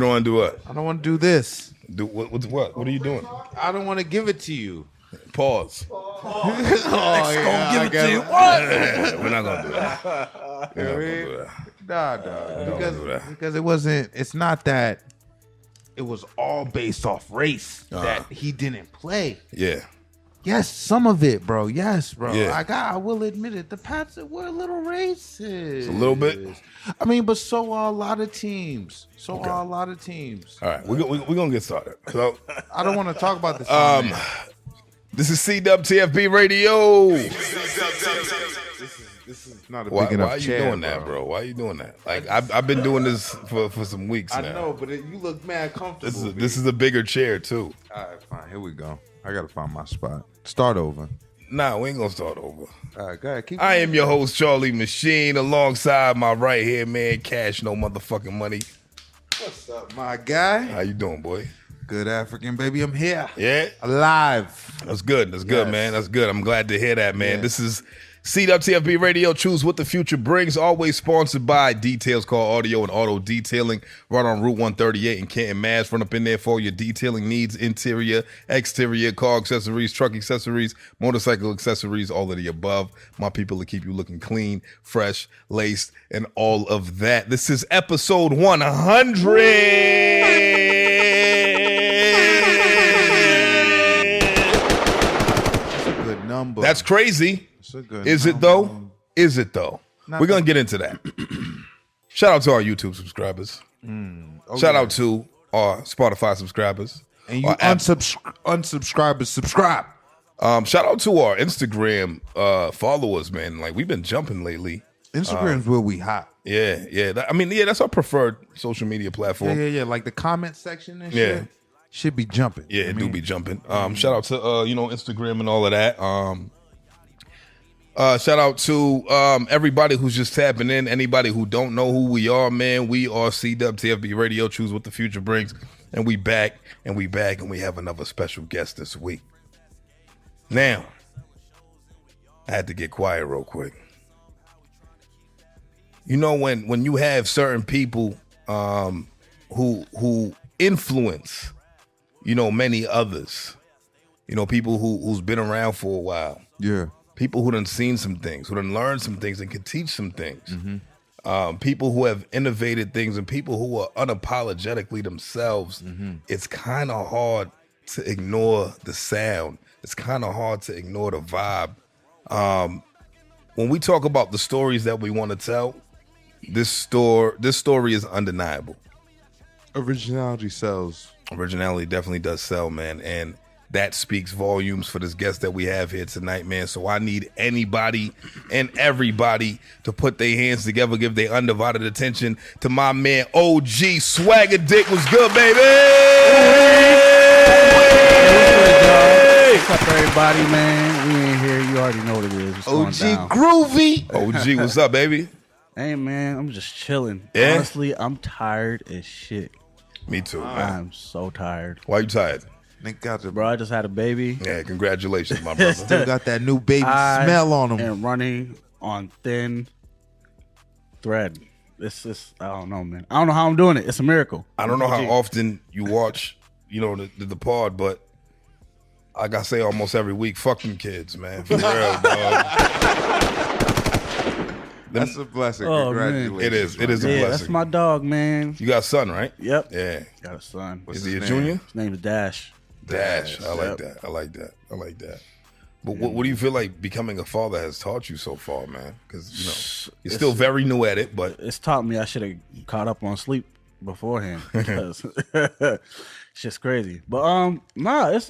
You don't want to do what? I don't want to do this. Do what? What are you doing? I don't want to give it to you. Pause. Oh, Give it to you. What? We're not gonna do that. We're not gonna do that. Nah. Because it wasn't. It's not that. It was all based off race that he didn't play. Yeah. Yes, some of it, bro. Yes, bro. Yeah. I will admit it. The Pats were a little racist. A little bit. I mean, but so are a lot of teams. Okay. Are a lot of teams. All right, we're gonna get started. So, I don't want to talk about this. this is CWTFB Radio. This is not a Why big enough are you chair, doing that, bro? Why are you doing that? Like I've been doing this for some weeks now. I know, but you look mad comfortable. This is a bigger chair too. All right, fine. Here we go. I gotta find my spot. Start over. Nah, we ain't gonna start over. All right, go ahead. Keep I going. am your host, Charlie Machine, alongside my right here man, Cash No Motherfucking Money. What's up, my guy? How you doing, boy? Good African baby. I'm here. Yeah? Alive. That's good. That's good, Yes. man. That's good. I'm glad to hear that, man. Yeah. This is CWTFB Radio. Choose what the future brings. Always sponsored by Details Call Audio and Auto Detailing. Right on Route 138 in Canton, Mass. Run up in there for all your detailing needs. Interior, exterior, car accessories, truck accessories, motorcycle accessories, all of the above. My people will keep you looking clean, fresh, laced, and all of that. This is episode 100. Number. That's crazy. Is it though? Is it though? We're going to get into that. Shout out to our YouTube subscribers. Shout out to our Spotify subscribers. And you unsubscribers, subscribe. Shout out to our Instagram followers, man. Like, we've been jumping lately. Instagram's where we hot. Yeah. That's our preferred social media platform. Yeah. Like the comment section and shit. Should be jumping. Yeah, it do be jumping. Shout out to Instagram and all of that. Shout out to everybody who's just tapping in. Anybody who don't know who we are, man, we are CWTFB Radio. Choose what the future brings, and we back, and we have another special guest this week. Now, I had to get quiet real quick. You know, when you have certain people who influence, many others, people who's been around for a while. Yeah. People who done seen some things, who done learned some things and can teach some things. People who have innovated things and people who are unapologetically themselves. It's kind of hard to ignore the sound. It's kind of hard to ignore the vibe. When we talk about the stories that we want to tell, this story is undeniable. Originality sells. Originality definitely does sell, man. And that speaks volumes for this guest that we have here tonight, man. So I need anybody and everybody to put their hands together, give their undivided attention to my man, OG Swaggerdick. What's good, baby? What's up, everybody, man? We in here. You already know what it is. What's OG going down? Groovy. OG, what's up, baby? Hey, man, I'm just chilling. Yeah? Honestly, I'm tired as shit. Me too, man. I'm so tired. Why you tired? Bro, I just had a baby. Yeah, congratulations, my brother. Still got that new baby smell on him. And running on thin thread. It's just, I don't know, man. I don't know how I'm doing it. It's a miracle. I don't know how often you watch, the pod, but like I say almost every week, fuck them kids, man. For real, dog. That's a blessing. Oh, Congratulations. Man. It is a blessing. That's my dog, man. You got a son, right? Yep. Yeah. Got a son. Is he a junior? His name is Dash. Dash. I like Yep. that. I like that. But what do you feel like becoming a father has taught you so far, man? Because, you're still very new at it, but it's taught me I should have caught up on sleep beforehand. Because it's just crazy. But it's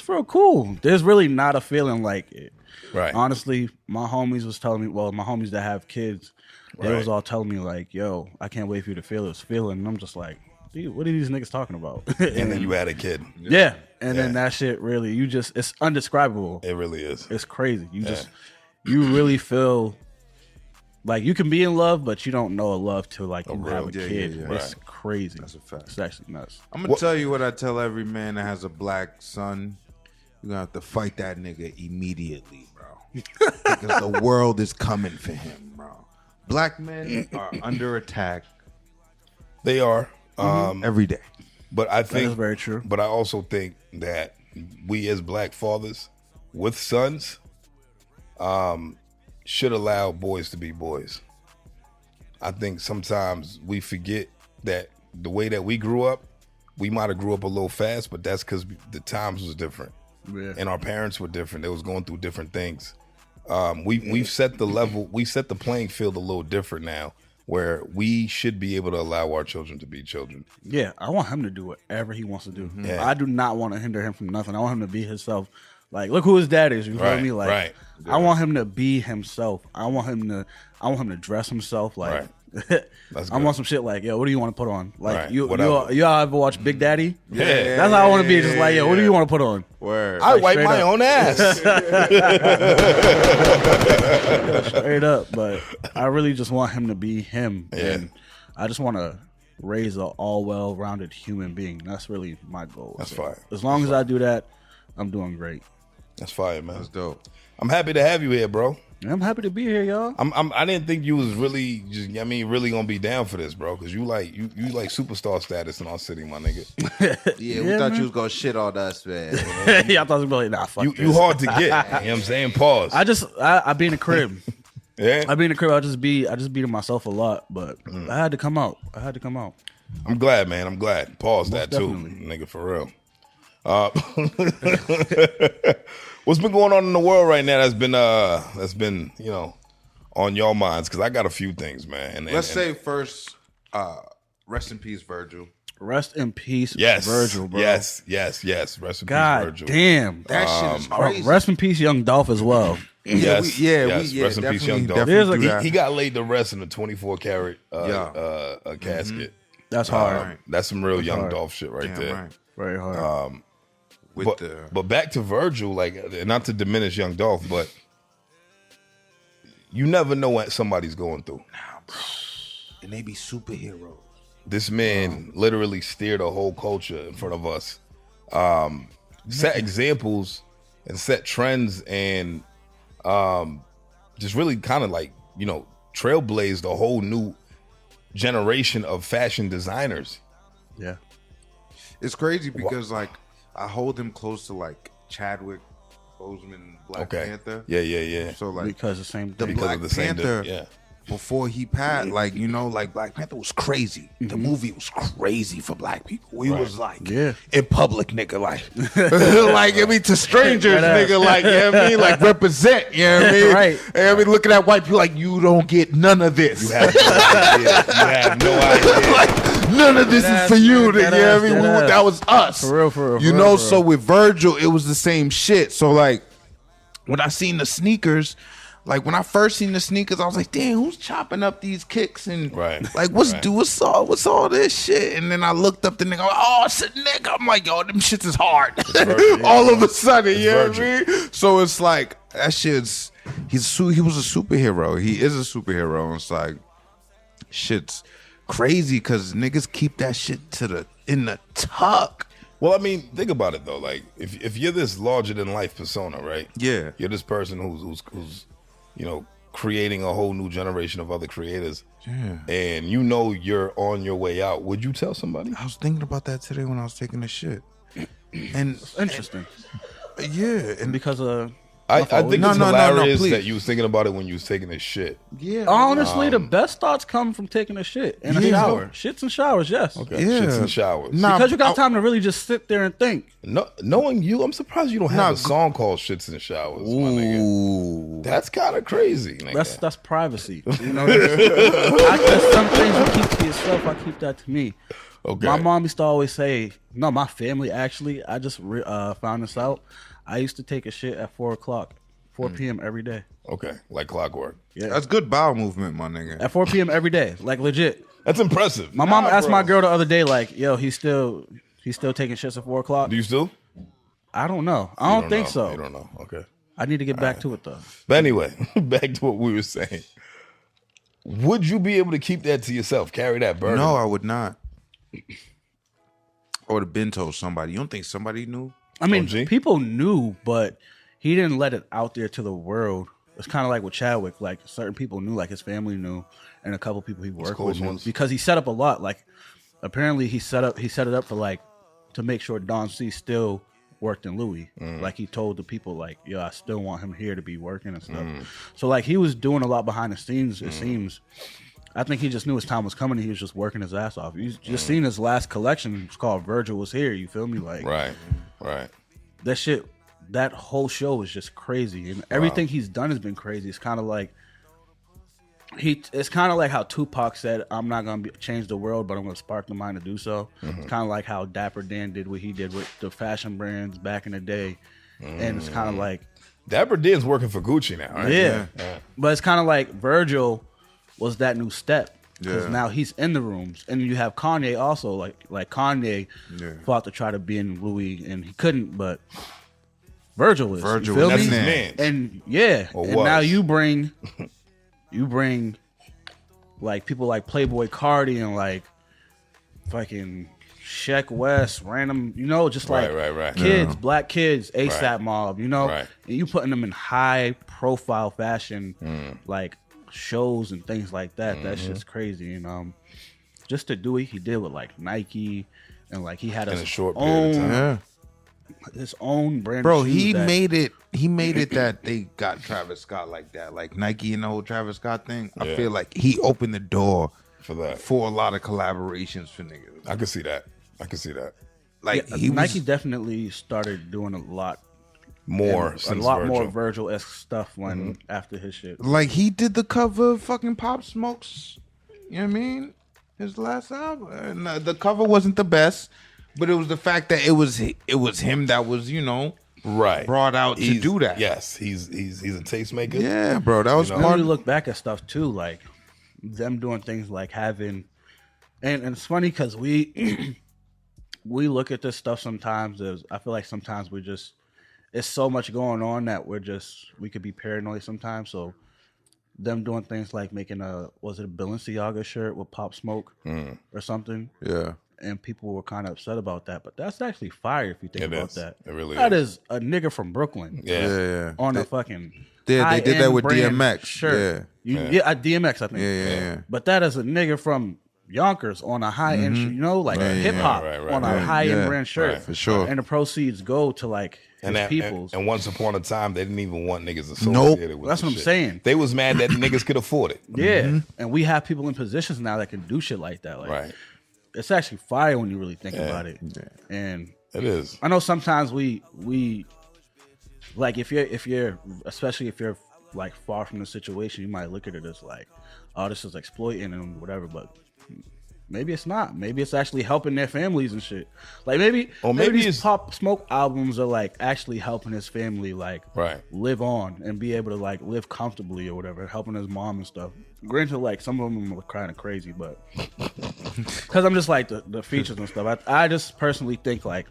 real cool. There's really not a feeling like it. right. Honestly, my homies was telling me, my homies that have kids, they was all telling me like, yo, I can't wait for you to feel this feeling. And I'm just like, dude, what are these niggas talking about? And then you had a kid. Yeah. And then that shit really, it's undescribable. It really is. It's crazy. You really feel like you can be in love, but you don't know a love till like you have a kid. Yeah. It's crazy. That's a fact. It's actually nuts. I'm going to tell you what I tell every man that has a black son. You're going to have to fight that nigga immediately, bro. Because the world is coming for him, bro. Black men are under attack. They are. every day. But I think That is very true. But I also think that we as black fathers with sons should allow boys to be boys. I think sometimes we forget that the way that we grew up, we might have grew up a little fast, but that's because the times was different. Yeah. And our parents were different. They was going through different things. We've set the level, we set the playing field a little different now, where we should be able to allow our children to be children. Yeah, I want him to do whatever he wants to do. Yeah. I do not want to hinder him from nothing. I want him to be himself. Like, look who his dad is. You feel Right, me? Like, right. I want him to be himself. I want him to dress himself. Like, Right. That's I good. want some shit like, yo, what do you want to put on? Like, Right, you whatever. ever watch Big Daddy? Yeah. That's how I want to be. Just like, yo, what do you want to put on? Word. I Like, wipe straight my up. own ass. Straight up. But I really just want him to be him. Yeah. And I just want to raise an all well-rounded human being. That's really my goal. That's fire. As long as I do that, I'm doing great. That's fire, man. That's dope. I'm happy to have you here, bro. I'm happy to be here, y'all. I didn't think you was really really gonna be down for this, bro. Because you like superstar status in our city, my nigga. Yeah, we Yeah, thought man. you was gonna shit on us, man. Yeah, I thought it was like, nah, fuck You this. hard to get. You know what I'm saying? Pause. I be in the crib. Yeah. I be in the crib. I just be to myself a lot, but I had to come out. I'm glad, man. I'm glad. Pause that definitely. too, nigga, for real. What's been going on in the world right now? That's been on your minds? Because I got a few things, man. And Let's say first, rest in peace, Virgil. Rest in peace, yes, Virgil, bro. Yes. Rest in God peace, Virgil. damn. That shit is crazy. Rest in peace, Young Dolph as well. Yes, yes, rest in peace, Young Dolph. definitely do There's that. He got laid to rest in a 24 karat Yeah. casket. That's hard. Right. That's some real Young hard. Dolph shit right Damn there. right. Very hard. With But back to Virgil, like, not to diminish Young Dolph, but you never know what somebody's going through. and they be superheroes. This man literally steered a whole culture in front of us, set examples and set trends, and just really kind of like, trailblazed a whole new generation of fashion designers. Yeah. It's crazy because like I hold him close to like Chadwick Boseman, Black Panther. Yeah. So like Because the same the thing. Because Black of the same Panther, yeah. before he passed, like like Black Panther was crazy. The movie was crazy for black people. We was like Yeah. in public, nigga, like like I mean to strangers, nigga, like you know what I mean, like represent, you know what I mean, Right. And I mean looking at white people like you don't get none of this. You have no idea. Like, none of this is for you, nigga. You know what I mean? Deadass. That was us. For real. You know, so with Virgil, it was the same shit. So like when I seen the sneakers, like when I first seen the sneakers, I was like, damn, who's chopping up these kicks and Right. like what's all this shit? And then I looked up the nigga, oh shit, nigga. I'm like, yo, them shits is hard. Virgil. All of a sudden, you know what Virgil. I mean? So it's like that shit's he was a superhero. He is a superhero. And it's like shit's crazy because niggas keep that shit in the tuck. Well, I mean, think about it though. Like, if you're this larger than life persona, right? Yeah. You're this person who's creating a whole new generation of other creators. Yeah. And you're on your way out. Would you tell somebody? I was thinking about that today when I was taking a shit. And Interesting. yeah, and Because I think No, it's no, no, hilarious please. that you was thinking about it when you was taking this shit. yeah, honestly, the best thoughts come from taking a shit in a Yeah. shower. Shits and showers, yes. Okay. Yeah. Shits and showers. Nah, Because you got time to really just sit there and think. No, knowing you, I'm surprised you don't have Nah, a song called Shits and Showers, my nigga. ooh, That's kind of crazy, nigga. That's privacy. You know, there's some things you keep to yourself. I keep that to me. Okay. My mom used to always say, no, my family actually, I just found this out. I used to take a shit at 4 p.m. every day. Okay, like clockwork. Yeah. that's good bowel movement, my nigga. At 4 p.m. every day. Like legit. That's impressive. My mom asked my girl the other day, like, yo, he's still taking shits at 4 o'clock. Do you still? I don't know. I You don't think know. so. You don't know. Okay. I need to get back to it though. But anyway, back to what we were saying. Would you be able to keep that to yourself? Carry that burden? No, I would not. I would have been told somebody. You don't think somebody knew? I mean, OG? people knew, but he didn't let it out there to the world. It's kind of like with Chadwick. Like certain people knew, like his family knew, and a couple people he worked close with knew ones. because he set up a lot. Like apparently he set it up for like to make sure Don C still worked in Louis. Like he told the people like, yo, I still want him here to be working and stuff. So like he was doing a lot behind the scenes, it seems. I think he just knew his time was coming. He was just working his ass off. You just seen his last collection. It's called Virgil Was Here. You feel me? Like right. That shit. That whole show is just crazy, and everything he's done has been crazy. It's kind of like it's kind of like how Tupac said, "I'm not gonna change the world, but I'm gonna spark the mind to do so." It's kind of like how Dapper Dan did what he did with the fashion brands back in the day, and it's kind of like Dapper Dan's working for Gucci now, right? Yeah. But it's kind of like Virgil was that new step. Because now he's in the rooms. And you have Kanye also. Like Kanye fought to try to be in Louis, and he couldn't, but Virgil is. Virgil, you feel that's me? his man. And Or and was. now you bring like people like Playboy Cardi and like fucking Sheck West, random, just like Right. kids, black kids, ASAP Right. Mob, Right. and you putting them in high profile fashion, like shows and things like that. That shit's crazy. And just to do it, he did with like Nike, and like he had In his a short period of time. his own brand. Bro, of shoes he that- made it. He made it that they got Travis Scott like that, like Nike and the whole Travis Scott thing. I feel like he opened the door For that. for a lot of collaborations for niggas. I can see that. Like Yeah, he Nike was, definitely started doing a lot More a since lot Virgil. more Virgil-esque stuff when after his shit. like he did the cover of fucking Pop Smoke's. You know what I mean? His last album. And, the cover wasn't the best, but it was the fact that it was him that was right brought out to do that. Yes, he's a tastemaker. Yeah, bro, that was You know? When part. you look back at stuff too, like them doing things like having, and it's funny because we we look at this stuff sometimes as I feel like sometimes we just it's so much going on that we could be paranoid sometimes. So them doing things like making a Balenciaga shirt with Pop Smoke or something. Yeah. And people were kind of upset about that, but that's actually fire if you think It about is. that. It really That is. is a nigga from Brooklyn. Yeah. On a fucking They did that with high-end brand DMX. shirt. Yeah. At DMX, I think. Yeah. But that is a nigga from Yonkers on a high end, like hip hop right, on a high end brand shirt, right, for sure. And the proceeds go to like his And peoples. and once upon a time, they didn't even want niggas Nope. associated with That's the what I'm shit. saying. They was mad that niggas could afford it. Yeah, and we have people in positions now that can do shit like that. Like, Right. it's actually fire when you really think about it. And It is. I know sometimes we like if you're especially if you're like far from the situation, you might look at it as like, oh, this is exploiting and whatever, but maybe it's not. Maybe it's actually helping their families and shit. Like maybe maybe these it's- Pop Smoke albums are like actually helping his family like Right. live on and be able to like live comfortably or whatever, helping his mom and stuff. Granted, like some of them are kind of crazy, but because I'm just like the features and stuff. I just personally think like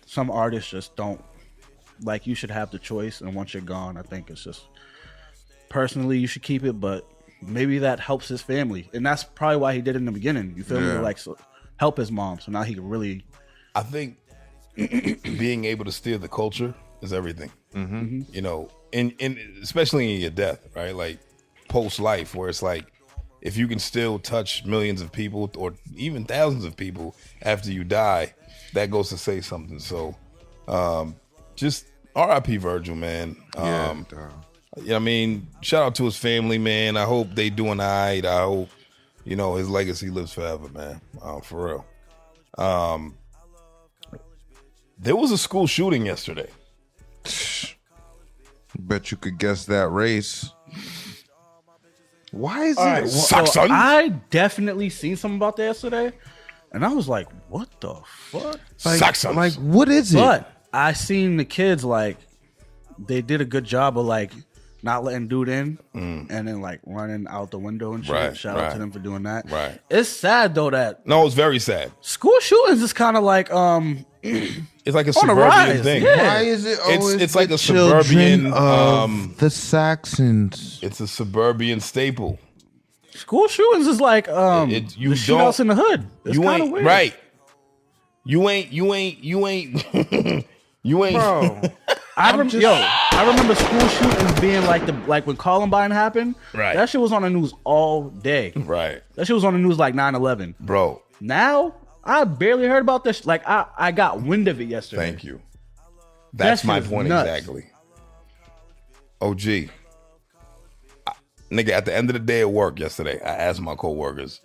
some artists just don't like. You should have the choice, and once you're gone, I think it's just personally you should keep it, but maybe that helps his family, and that's probably why he did it in the beginning. You feel me? Like so, help his mom, so now he can really. I think being able to steer the culture is everything. You know, in especially in your death, right? Like post life, where it's like if you can still touch millions of people or even thousands of people after you die, that goes to say something. So, just R.I.P. Virgil, man. Yeah, Yeah, I mean, shout out to his family, man. I hope they doing all right. I hope, his legacy lives forever, man. For real. There was a school shooting yesterday. Bet you could guess that race. Why is Right, it? Sucks, son. I definitely seen something about that yesterday, and I was like, "What the fuck?" Sucks. Like, what is it? But I seen the kids like they did a good job of like not letting dude in and then like running out the window and shit. Right, Shout out right. to them for doing that. Right. It's sad though that No, it's very sad. school shootings is kind of like It's like a On the suburban rise, thing. yeah. Why is it always It's like the a suburban, children of the Saxons? It's a suburban staple. school shootings is like You the shootouts in the hood. It's You kind of ain't weird, right. You ain't. You ain't. bro. I remember school shootings being like when Columbine happened. Right. That shit was on the news all day. Right, That shit was on the news like 9/11. bro. Now I barely heard about this. Like, I got wind of it yesterday. Thank you. That's my point nuts. exactly. OG. Nigga, at the end of the day at work yesterday, I asked my coworkers,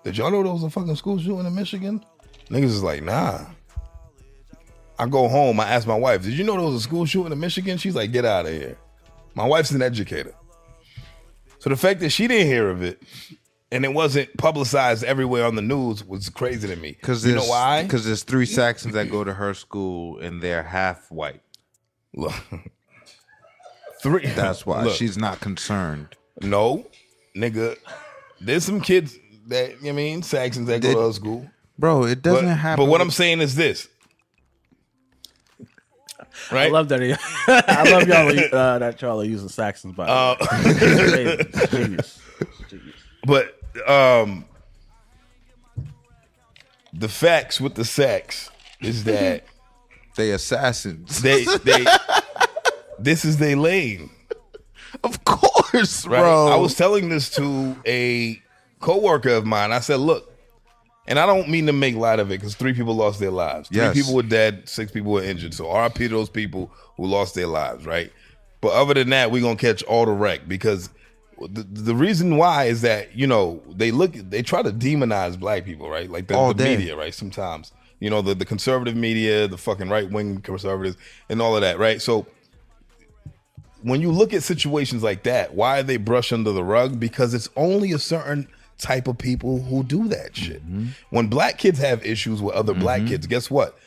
did y'all know there was a fucking school shooting in Michigan? Niggas is like, nah. I go home, I ask my wife, did you know there was a school shooting in Michigan? She's like, get out of here. My wife's an educator. So the fact that she didn't hear of it and it wasn't publicized everywhere on the news was crazy to me. You know why? Because there's 3 Saxons that go to her school and they're half white. Look. 3. That's why Look. she's not concerned. No, nigga. There's some kids that, you know what I mean, Saxons that go to her school. Bro, it doesn't happen. But what I'm saying is this. Right? I love that. I love y'all that y'all are using Saxons by genius. But the facts with the sex is that they assassins. They this is their lane. Of course, right? bro. I was telling this to a coworker of mine. I said, look, and I don't mean to make light of it because 3 people lost their lives. 3 people were dead, 6 people were injured. So RIP to those people who lost their lives, right? But other than that, we're going to catch all the wreck because the reason why is that, you know, they try to demonize black people, right? Like the media, right? Sometimes, you know, the conservative media, the fucking right-wing conservatives and all of that, right? So when you look at situations like that, why are they brushed under the rug? Because it's only a certain type of people who do that shit. When black kids have issues with other black kids, guess what?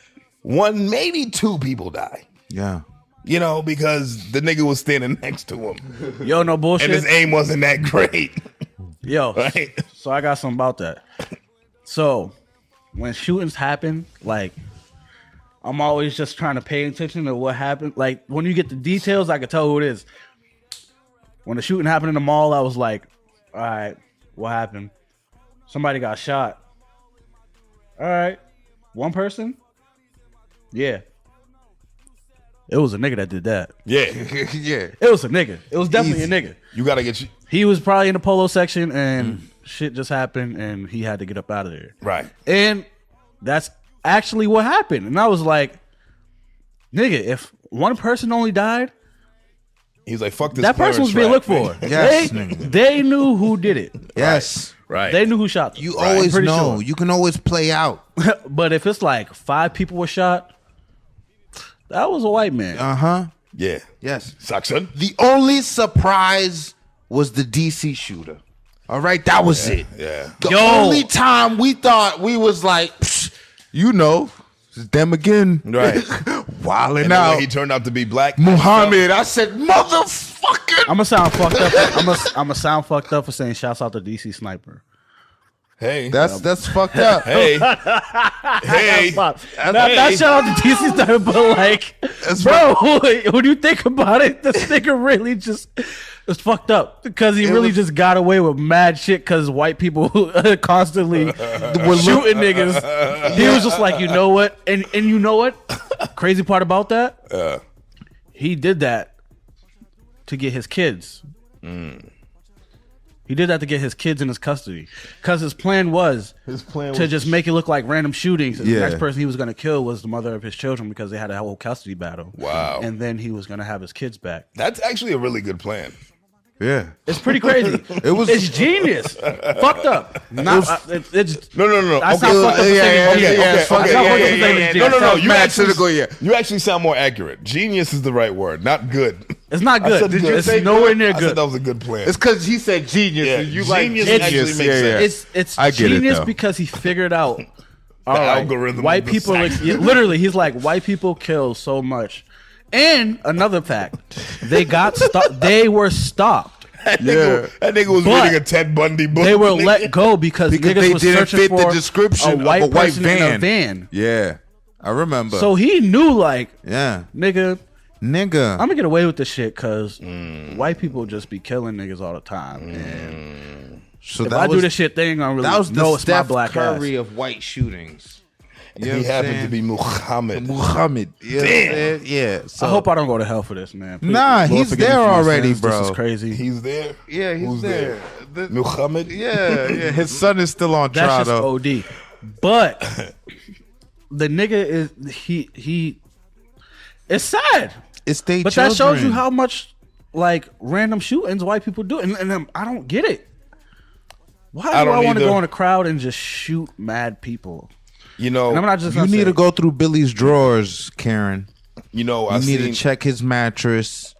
1, maybe 2 people die. Yeah. You know, because the nigga was standing next to him. Yo, no bullshit. And his aim wasn't that great. Yo, right? So I got something about that. So when shootings happen, like, I'm always just trying to pay attention to what happened. Like, when you get the details, I can tell who it is. When the shooting happened in the mall, I was like, all right, what happened? Somebody got shot. All right. 1 person? Yeah. It was a nigga that did that. Yeah. Yeah. It was a nigga. It was definitely a nigga. You got to get... He was probably in the polo section and shit just happened and he had to get up out of there. Right. And that's actually what happened. And I was like, nigga, if 1 person only died, he's like, fuck this. That person was being looked for. Yes. They knew who did it. Yes. Right. They knew who shot them. You always know. Sure. You can always play out. But if it's like 5 people were shot, that was a white man. Uh-huh. Yeah. Yes. Saxon. The only surprise was the DC shooter. All right, that was it. Yeah. The only time we thought we was like, you know, it's them again. Right. Wilding and out. He turned out to be black. Muhammad. I said, motherfucker. I'm gonna sound fucked up. I'm gonna sound fucked up for saying shouts out to DC Sniper. Hey. That's fucked up. Hey. Hey. Not shout out to DC Sniper, but like, bro, when you think about it, this nigga really just is fucked up because he really just got away with mad shit because white people constantly were shooting niggas. He was just like, you know what? And you know what? Crazy part about that? He did that to get his kids. He did that to get his kids in his custody because his plan was to just make it look like random shootings. And the next person he was going to kill was the mother of his children because they had a whole custody battle. Wow. And then he was going to have his kids back. That's actually a really good plan. Yeah. It's pretty crazy. It's genius. Fucked up. It's No. That's not fucked up. No. You actually sound more accurate. Genius is the right word, not good. It's not good. It's nowhere near I good. said that was a good plan. It's because he said genius. Yeah, And you genius like actually makes sense. It's I get genius it, though. because he figured out all right, algorithm white of the people literally he's like, white people kill so much. And another fact, they were stopped. That nigga was reading a Ted Bundy book. They were let go because niggas they was didn't searching fit for the description a white of a white person in a van. Yeah. I remember. So he knew, like, yeah. nigga, I'm gonna get away with this shit because white people just be killing niggas all the time. And so if I do this shit, they ain't gonna really that was the know it's my Steph black Curry ass. of white shootings. You know he what I'm happened saying? to be Muhammad. You Damn. Yeah. So, I hope I don't go to hell for this, man. Please, Nah, Lord, he's forgive me there for my already, sins. bro. This is crazy. He's there. Yeah, he's Who's there. Muhammad. Yeah. His son is still on That's trial just though. OD. But the nigga is he. It's sad. It's they but children. That shows you how much like random shootings white people do, and I don't get it. Why do I want to go in a crowd and just shoot mad people? You know, I'm not just you need to go through Billy's drawers, Karen. You know, you need to check his mattress.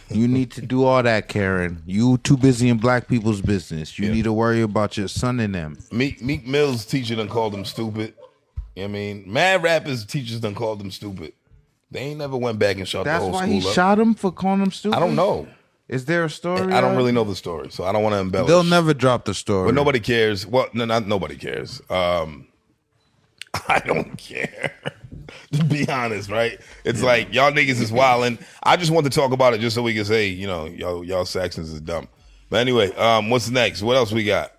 You need to do all that, Karen. You too busy in black people's business. You need to worry about your son and them. Meek Mill's teacher done called him stupid. You know what I mean? Mad rappers teachers done called him stupid. They ain't never went back and shot the whole school up. That's why he shot him for calling him stupid? I don't know. Is there a story? I don't really know the story, so I don't want to embellish. They'll never drop the story. But nobody cares. Well, no, not nobody cares. I don't care. To be honest, right? It's like y'all niggas is wildin'. I just want to talk about it just so we can say, you know, y'all Saxons is dumb. But anyway, what's next? What else we got?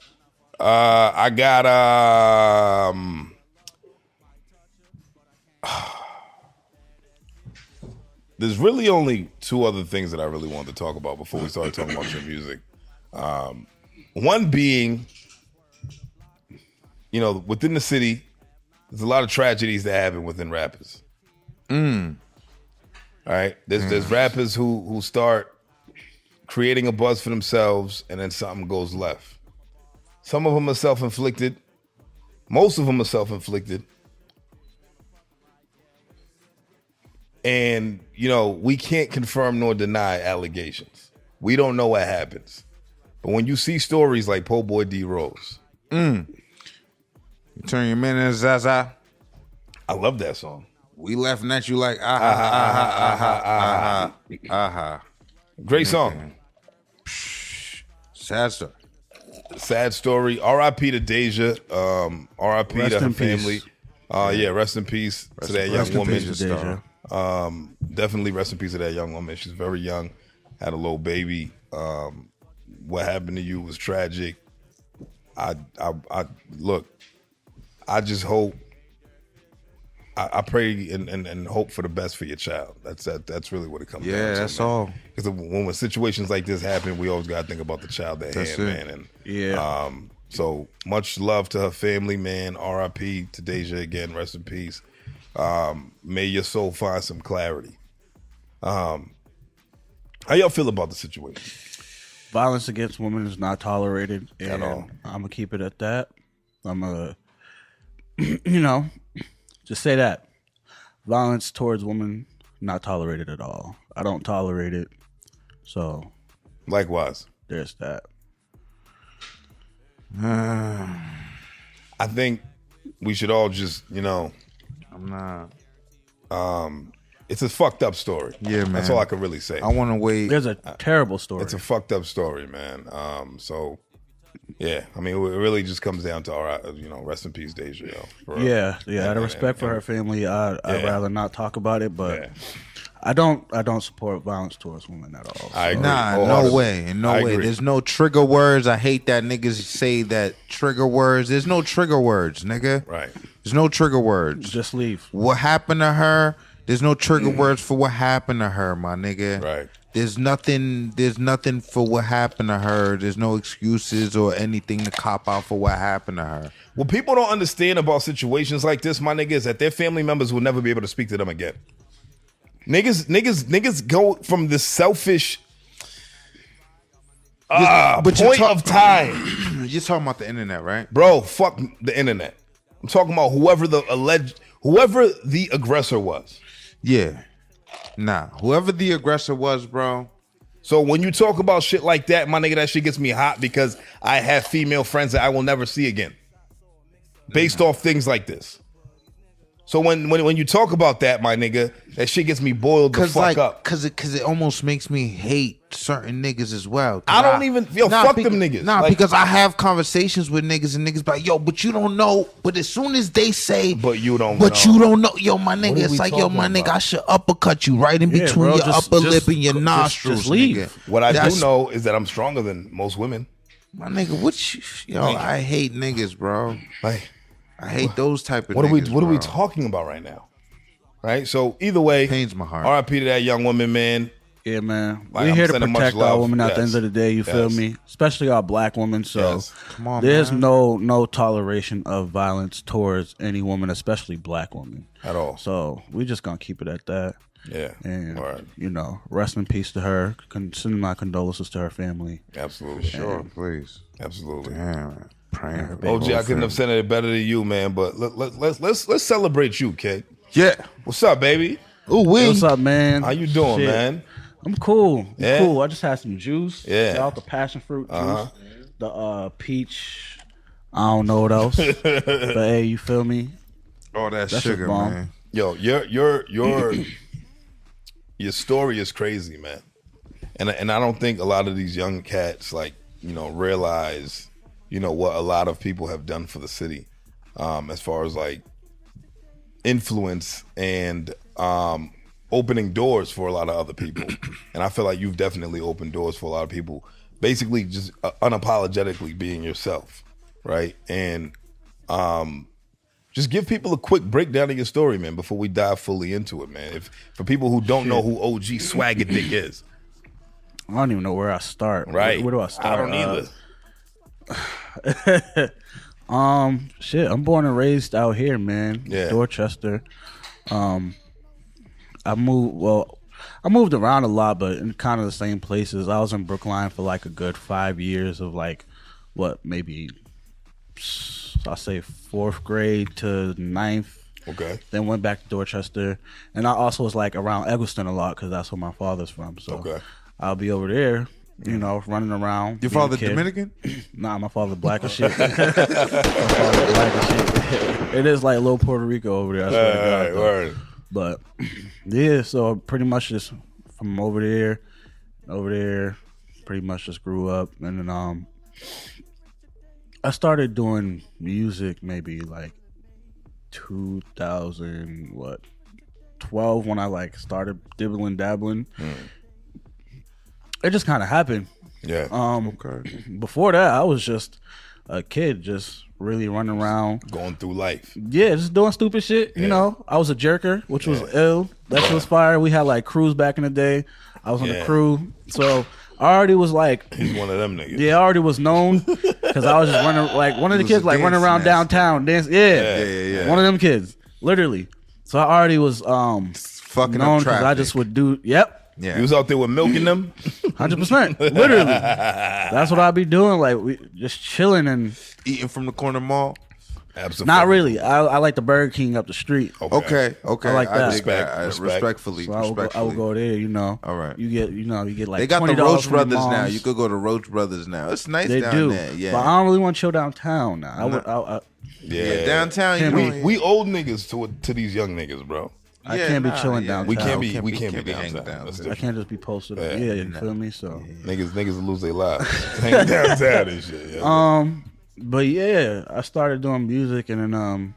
I got there's really only two other things that I really wanted to talk about before we start talking about your music. One being, you know, within the city, there's a lot of tragedies that happen within rappers. All right, there's rappers who start creating a buzz for themselves, and then something goes left. Some of them are self-inflicted. Most of them are self-inflicted. And, you know, we can't confirm nor deny allegations. We don't know what happens. But when you see stories like Po' Boy D. Rose. You turn your man into Zaza. I love that song. We laughing at you like, aha. Great song. Sad story. Sad story. R.I.P. to Deja. R.I.P. to her family. Yeah, rest in peace to that young woman. Definitely rest in peace to that young woman. She's very young, had a little baby. What happened to you was tragic. I look, I just hope, I pray and hope for the best for your child. That's really what it comes down to. Yeah, that's all. Because when situations like this happen, we always gotta think about the child at hand, man. And so much love to her family, man. R.I.P. to Deja again. Rest in peace. May your soul find some clarity. How y'all feel about the situation? Violence against women is not tolerated at all. I'm gonna keep it at that. I'm gonna, you know, just say that violence towards women not tolerated at all. I don't tolerate it. So, likewise, there's that. I think we should all just, you know, I'm not. It's a fucked up story. Yeah, man. That's all I can really say. I want to wait. There's a terrible story. It's a fucked up story, man. So, yeah. I mean, it really just comes down to our, you know, rest in peace, Deja. Yo, yeah. Out of respect for her family, I'd rather not talk about it. But I don't support violence towards women at all. So. I agree. Nah, no way. There's no trigger words. I hate that niggas say that trigger words. There's no trigger words, nigga. Right. There's no trigger words. Just leave. What happened to her? There's no trigger words for what happened to her, my nigga. Right. There's nothing for what happened to her. There's no excuses or anything to cop out for what happened to her. What people don't understand about situations like this, my nigga, is that their family members will never be able to speak to them again. Niggas go from this selfish point of time. You're talking about the internet, right? Bro, fuck the internet. I'm talking about whoever the aggressor was. Yeah. Nah. Whoever the aggressor was, bro. So when you talk about shit like that, my nigga, that shit gets me hot because I have female friends that I will never see again. Based off things like this. So when you talk about that, my nigga, that shit gets me boiled the fuck up. Cause it almost makes me hate certain niggas as well. I don't even fuck them niggas. Nah, because I have conversations with niggas and niggas be like, yo, but you don't know. But as soon as they say, but you don't know, yo, my nigga, it's like, yo, my nigga, I should uppercut you right in between your upper lip and your nostrils. Just leave. Nigga. What I do know is that I'm stronger than most women. My nigga, I hate niggas, bro. Like, I hate those type of niggas. What are we bro. talking about right now? Right? So either way, pains my heart. R.I.P. to that young woman, man. Yeah, man. Like, We're I'm here to sending much protect our love. women at the Yes. end of the day, you feel Yes. me? Especially our black women. So Yes. Come on, there's man. no toleration of violence towards any woman, especially black women. At all. So we just gonna keep it at that. Yeah. And Right. you know, rest in peace to her. Send my condolences to her family. Absolutely. Sure, please. Absolutely. Damn, praying. for OG, I both couldn't have said it better than you, man. But let's celebrate you, kid. Yeah. What's up, baby? Ooh, Hey, what's up, man? How you doing, Shit. man? I'm cool. Yeah? Cool. I just had some juice. Yeah. Shout out the passion fruit juice. Uh-huh. The peach. I don't know what else. But hey, you feel me? Oh, that That's sugar, a bomb. man. Yo, your story is crazy, man. And I don't think a lot of these young cats realize, what a lot of people have done for the city, as far as like influence and opening doors for a lot of other people. And I feel like you've definitely opened doors for a lot of people. Basically, just unapologetically being yourself, right? And just give people a quick breakdown of your story, man, before we dive fully into it, man. For people who don't know who OG Swaggerdick is. I don't even know where I start. Right. Where do I start? I don't either. Shit. I'm born and raised out here, man. Yeah. Dorchester. I moved around a lot, but in kind of the same places. I was in Brookline for like a good 5 years of like, maybe I'll say 4th grade to 9th. Okay. Then went back to Dorchester, and I also was like around Eggleston a lot because that's where my father's from. So Okay. I'll be over there, running around. Your being a father kid. Dominican? Nah, my father black as shit. My father black as shit. It is like little Puerto Rico over there. I swear to God, All right, though. word. But yeah, so pretty much just from over there, pretty much just grew up, and then I started doing music maybe like 2012 when I like started dibbling dabbling. It just kind of happened. Yeah. Okay. Before that, I was just a kid, just really running around. Going through life. Yeah, just doing stupid shit. You know, I was a jerker, which was ill. That shit was fire. We had like crews back in the day. I was on the crew, so I already was like, He's one of them niggas. yeah, I already was known because I was just running like one of the was kids a like running dance around master. downtown dance. Yeah. One of them kids, literally. So I already was Fucking known up because traffic. I just would do. Yep. Yeah. You was out there with milking them? 100%, literally. That's what I'd be doing, like we just chilling and Eating from the corner mall. Absolutely. not really. I like the Burger King up the street. Okay. I like that. dig that. Respect. Respectfully. So I would go there. All right. You get like They got the $20 Roach from your Brothers now. moms. You could go to Roach Brothers now. It's nice They down do, there. Yeah. but I don't really want to chill downtown now. Yeah, downtown. You Can't know, We old niggas to these young niggas, bro. I Yeah, can't be nah, chilling yeah. downtown. We can't be hanging downtown. down That's there. I different. can't just be posted. Yeah, you feel me? So, Niggas lose their lives. Hanging downtown and shit. Yeah. but yeah, I started doing music, and then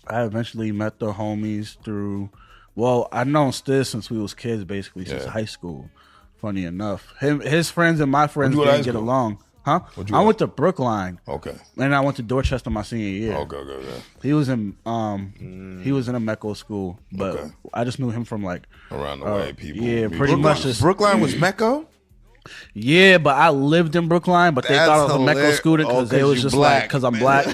I eventually met the homies through. Well, I known Stiz since we was kids, basically since high school. Funny enough, his friends and my friends Where'd you go to didn't high get school? along. Huh? Where'd you I go? went to Brookline, Okay. and I went to Dorchester my senior year. Okay. He was in he was in a Mecco school, but Okay. I just knew him from like Around the way, people. yeah, people- pretty much just Brookline was Mecco? yeah. But I lived in Brookline, but they That's thought I was a Mecco hilarious. student because Oh, they 'cause was you just black, like because I'm black. You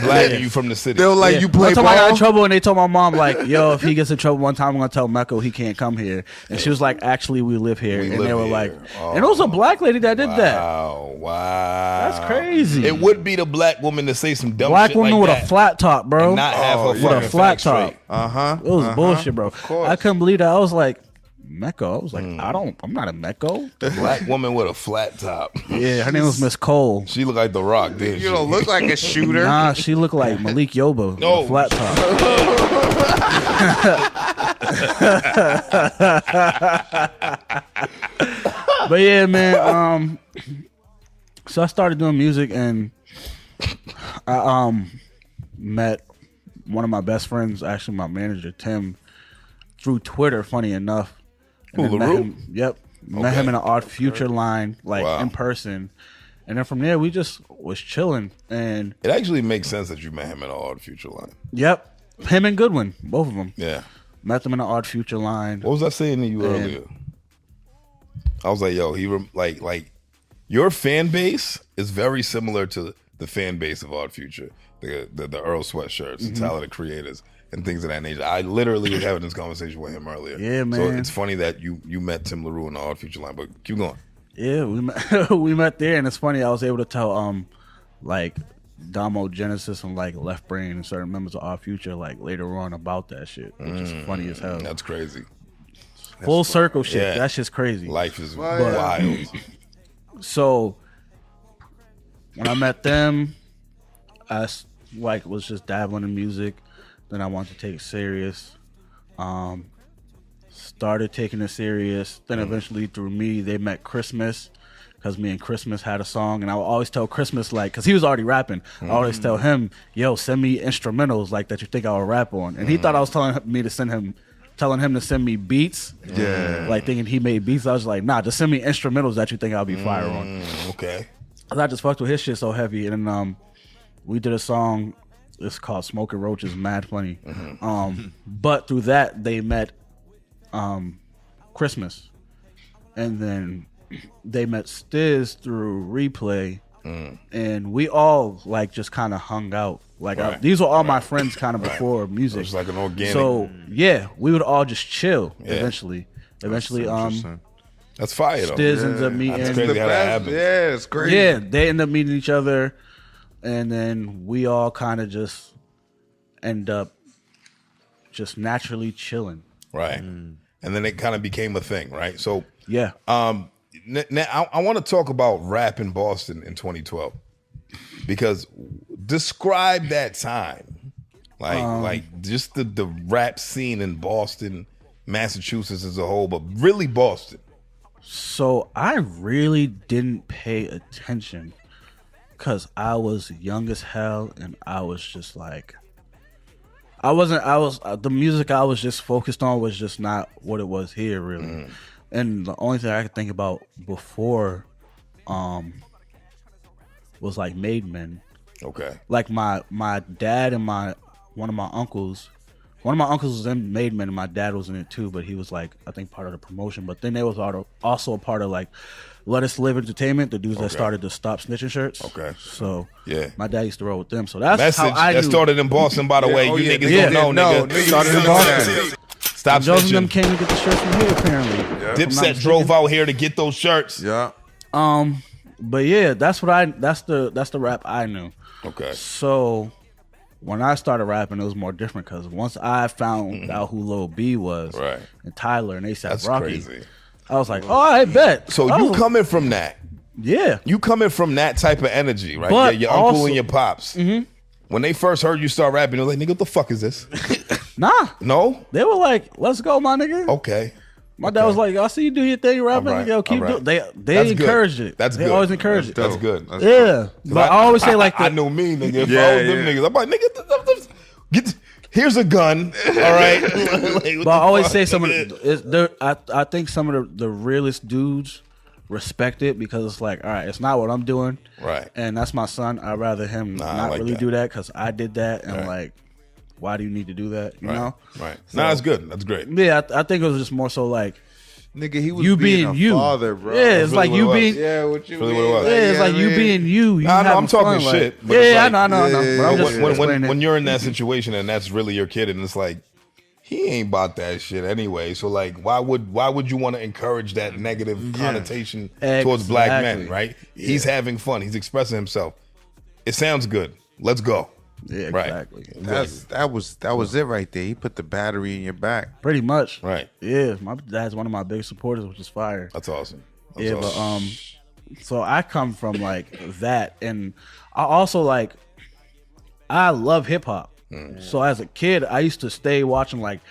black and you from the city. They were like, Yeah. you play One time I got in ball? trouble and they told my mom like, "Yo, if he gets in trouble one time, I'm gonna tell Mecco he can't come here." And she was like, "Actually, we live here." We and live they were here. like, Oh. and it was a black lady that did that. Wow. That's crazy. It would be the black woman to say some dumb Black shit woman like with that a flat top, bro. and not have her with fucking a flat facts top. straight. Uh-huh. It was bullshit, bro. course. I couldn't believe that. I was like, Mecco. I was like, I'm not a Mecco. Black woman with a flat top. Yeah, her name was Miss Cole. She looked like The Rock, didn't she? You don't look like a shooter. Nah, she looked like Malik Yoba with No. a flat top. But yeah, man. So I started doing music, and I met one of my best friends, actually my manager Tim, through Twitter. Funny enough. And Who, then met LaRue? him- Yep. Met him in an Odd Future line, like Wow. in person. And then from there, we just was chilling. And It actually makes sense that you met him in an Odd Future line. yep, him and Goodwin, both of them. Yeah. Met them in an Odd Future line. What was I saying to you earlier? I was like, yo, like your fan base is very similar to the fan base of Odd Future, the Earl Sweatshirts, the talented creators, and things of that nature. I literally was having this conversation with him earlier. Yeah, man. So it's funny that you met Tim LaRue in the Odd Future line, but keep going. Yeah, we met there, and it's funny. I was able to tell like Damo Genesis and like Left Brain and certain members of Odd Future like later on about that shit, which is funny as hell. That's crazy. Full circle shit. Yeah. That shit's crazy. Life is wild. So when I met them, I was just dabbling in music. Then I wanted to take it serious. Started taking it serious. Then eventually through me, they met Christmas, because me and Christmas had a song, and I would always tell Christmas, like, because he was already rapping, I always tell him, yo, send me instrumentals like that you think I would rap on. And he thought I was telling him to send me beats. Yeah. Like thinking he made beats. I was like, nah, just send me instrumentals that you think I'll be fire on. Okay. Cause I just fucked with his shit so heavy. And then we did a song, it's called Smoking Roaches, mad funny. But through that they met Christmas. And then they met Stiz through Replay. And we all like just kind of hung out. Like these were all my friends kind of before music. It was like an organic. So yeah, we would all just chill eventually. Eventually, that's fire though. Stiz ends up meeting. That's crazy how that happens. Yeah, it's crazy. Yeah, they end up meeting each other, and then we all kind of just end up just naturally chilling. Right. And then it kind of became a thing, right? So yeah. Now I want to talk about rap in Boston in 2012, because describe that time, like just the rap scene in Boston, Massachusetts as a whole, but really Boston. So I really didn't pay attention because I was young as hell, and I was just like, the music I was just focused on was just not what it was here, really. And the only thing I could think about before was like Made Men. Okay. Like my dad and one of my uncles was in Made Men, and my dad was in it too, but he was like, I think, part of the promotion. But then they was also a part of like Let Us Live Entertainment, the dudes that started the Stop Snitching shirts. Okay. So yeah, my dad used to roll with them. So that's message how I that knew. started in Boston, by the way. You niggas don't know, nigga. Started in Boston. Stop Snitching. Joseph them came to get the shirts from here, apparently. Yeah. Dipset drove out here to get those shirts. Yeah. But yeah, that's the rap I knew. Okay. So when I started rapping, it was more different because once I found out who Lil B was, and Tyler and ASAP Rocky, crazy. I was like, oh, I bet. So you coming from that? Yeah. You coming from that type of energy, right? But your uncle also, and your pops. When they first heard you start rapping, they were like, nigga, what the fuck is this? Nah. No? They were like, let's go, my nigga. Okay. My dad was like, I see you do your thing, rapping. Right. Yo, keep doing. They encouraged it. That's good. They always encouraged it. That's good. That's good. But I always say like, I know me, nigga. If I was them niggas, I'm like, nigga, here's a gun. All right. Like, but I always say some of I think some of the realest dudes respect it because it's like, all right, it's not what I'm doing, right? And that's my son. I'd rather him not like really do that because I did that, and like, why do you need to do that? You know, right? So, no, that's good. That's great. Yeah, I think it was just more so like, nigga, he was you being you, father, bro. Yeah, it's like you being, what you really mean? What it was. Yeah, it's like you being you. Nah, no, I'm talking fun, shit. Like, yeah, like, I know. But when you're in that situation and that's really your kid, and it's like, he ain't about that shit anyway. So like, why would you want to encourage that negative connotation towards black men, right? Yeah. He's having fun. He's expressing himself. It sounds good. Let's go. Yeah, exactly. That was it right there. He put the battery in your back. Pretty much. Right. Yeah, my dad's one of my biggest supporters, which is fire. That's awesome. That's awesome. But so I come from like that, and I also like, I love hip hop. So as a kid, I used to stay watching like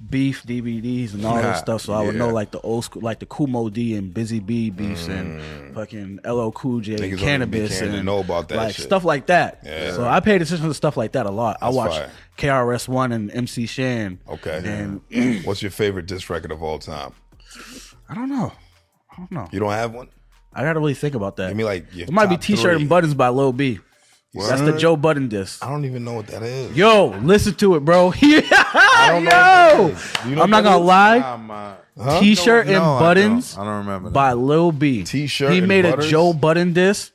Beef DVDs and all that stuff, so I would know like the old school, like the Kumo D and Busy Bee beefs and fucking LL Cool J, niggas Cannabis, and know about that like shit. Stuff like that. Yeah. So I paid attention to stuff like that a lot. That's I watched KRS-One and MC Shan. Okay. And what's your favorite diss record of all time? I don't know. You don't have one? I gotta really think about that. Give me like your it might be top T-shirt 3. and buttons by Lil B. What? That's the Joe Budden diss. I don't even know what that is. Yo, listen to it, bro. I don't know. I'm not gonna lie. T-shirt and buttons. I don't remember that. By Lil B. T-shirt. He and made butters? a Joe Budden diss,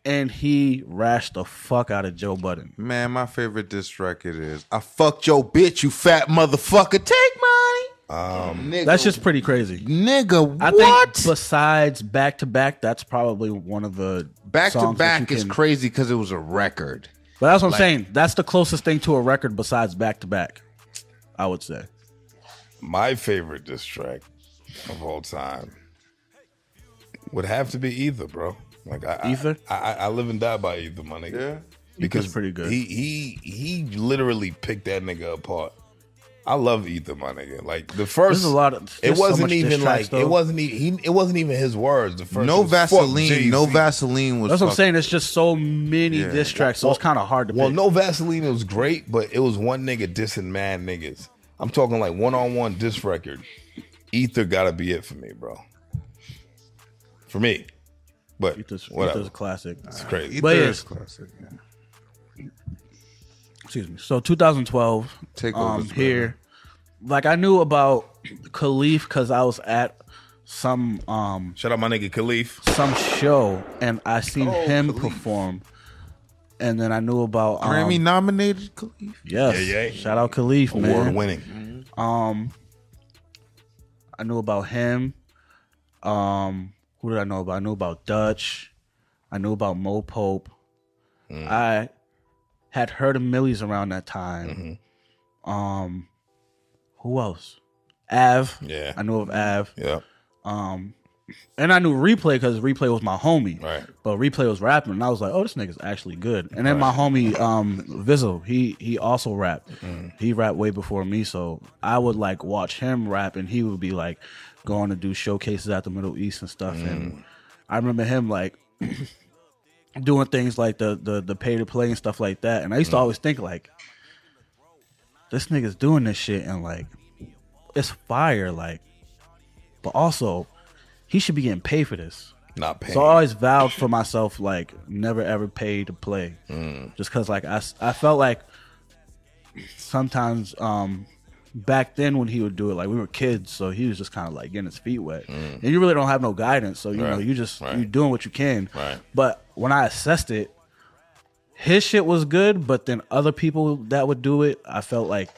and he rashed the fuck out of Joe Budden. Man, my favorite diss record is "I fucked your bitch, you fat motherfucker. Take money." Nigga, That's just pretty crazy. nigga. I What? think besides Back to Back, that's probably one of the Back to songs that Back you is can- crazy because it was a record. But that's what I'm saying. That's the closest thing to a record besides Back to Back, I would say. My favorite diss track of all time would have to be Ether, bro. Like Ether? I live and die by Ether, my nigga. Yeah. Because Ether's pretty good. He literally picked that nigga apart. I love Ether, my nigga. Like the first, There's a lot of. it there's so wasn't much even diss tracks, like though. it wasn't even his words. The first No was, "Fuck Vaseline. Jay-Z." No Vaseline was. That's what I'm fuck- saying. It's just so many Yeah. diss tracks, so it's kind of hard to Well, pick. no Vaseline was great, but it was one nigga dissing mad niggas. I'm talking like one-on-one diss record. Ether gotta be it for me, bro. For me. But Ether's whatever. a classic. It's crazy. Ether But yeah. is classic. Yeah. Excuse me. So 2012, Takeovers, here, like I knew about Khalif because I was at some Shout out my nigga Khalif. show and I seen him Khalif. perform, and then I knew about Grammy nominated Khalif. Yes, Yeah. shout out Khalif, man. Award winning. I knew about him. Who did I know about? I knew about Dutch. I knew about Mo Pope. I had heard of Millies around that time. Who else? Av. Yeah. I knew of Av. Yeah. And I knew Replay because Replay was my homie. Right. But Replay was rapping, and I was like, "Oh, this nigga's actually good." And then my homie Vizzle, he also rapped. He rapped way before me, so I would like watch him rap, and he would be like going to do showcases at the Middle East and stuff. And I remember him like doing things like the pay to play and stuff like that. And I used to always think like, this nigga's doing this shit, and like it's fire, like, but also he should be getting paid for this. Not paying. So I always vowed for myself, like, never ever pay to play. Just because, like, I felt like sometimes back then when he would do it, like, we were kids, so he was just kind of, like, getting his feet wet. And you really don't have no guidance, so, you know, you just, you doing what you can. Right. But when I assessed it, his shit was good, but then other people that would do it, I felt like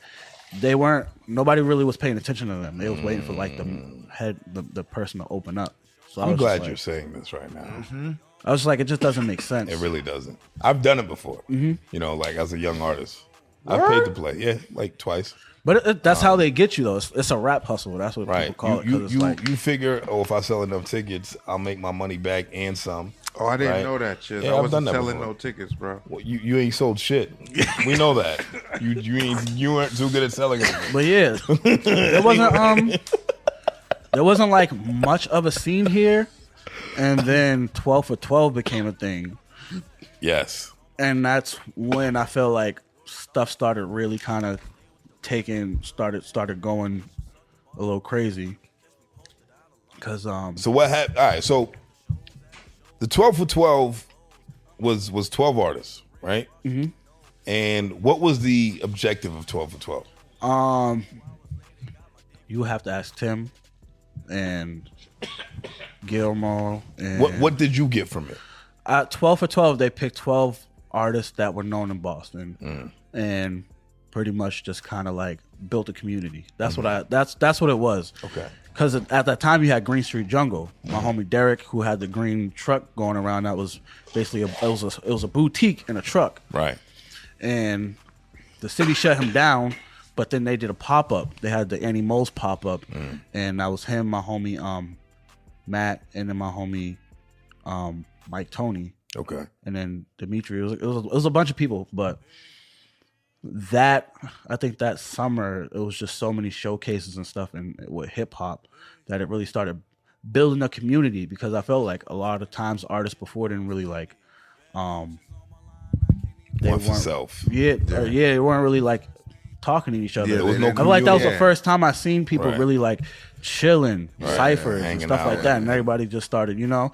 nobody really was paying attention to them. They was waiting for, like, the person to open up. So I'm glad you're saying this right now. I was like, it just doesn't make sense. It really doesn't. I've done it before. You know, like as a young artist. I paid to play. Yeah, like twice. But that's how they get you, though. It's a rap hustle. That's what people call it. 'Cause it's like, You figure, oh, if I sell enough tickets, I'll make my money back and some. Oh, I didn't Right. know that shit. Yeah, I I've wasn't done that selling before. no tickets, bro. Well, you ain't sold shit. We know that. You weren't too good at selling it. but yeah, there wasn't like much of a scene here, and then 12 for 12 became a thing, Yes. and that's when I felt like stuff started really kind of started going a little crazy. Cause So what happened? All right. So the 12 for 12 was 12 artists, right? Mm-hmm. And what was the objective of 12 for 12? you have to ask Tim and Gilmore. And What did you get from it? 12 for 12, they picked 12 artists that were known in Boston, and pretty much just kind of like built a community. That's that's what it was. Okay. Because at that time you had Green Street Jungle, my homie Derek, who had the green truck going around. That was basically it was a boutique in a truck, Right. and the city shut him down. But then they did a pop up. They had the Annie Moles pop up, and that was him, my homie Matt, and then my homie Mike Tony, Okay. and then Dimitri. It was a bunch of people, but I think that summer it was just so many showcases and stuff and with hip hop that it really started building a community, because I felt like a lot of times artists before didn't really like they One weren't for self. they weren't really like talking to each other. Yeah, there was no I feel like that was the community. first time I seen people Right. really like chilling, ciphers and hanging stuff out, like that, and everybody just started, and then know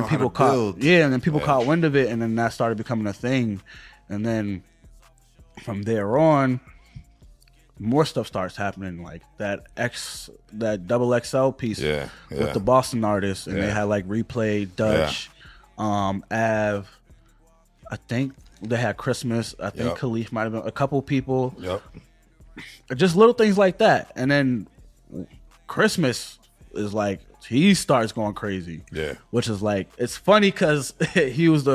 how people to caught, build. and then people caught wind of it, and then that started becoming a thing, and then from there on, more stuff starts happening, like that double XL piece with the Boston artists, and they had like Replay, Dutch, Av. I think they had Christmas. I think Khalif might have been a couple people. Just little things like that, and then Christmas is like he starts going crazy. Which is like it's funny because he was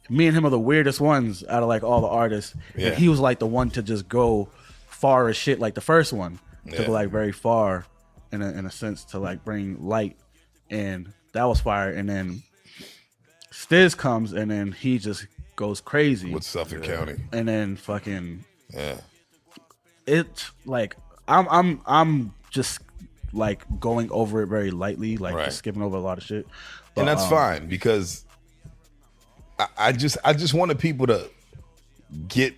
me and him are the weirdest ones out of like all the artists. And he was like the one to just go far as shit, like the first one to go like very far in a sense to like bring light, and that was fire. And then Stiz comes, and then he just goes crazy with Suffolk County, and then fucking it's like I'm just like going over it very lightly, like just skipping over a lot of shit, but, and that's fine because I just wanted people to get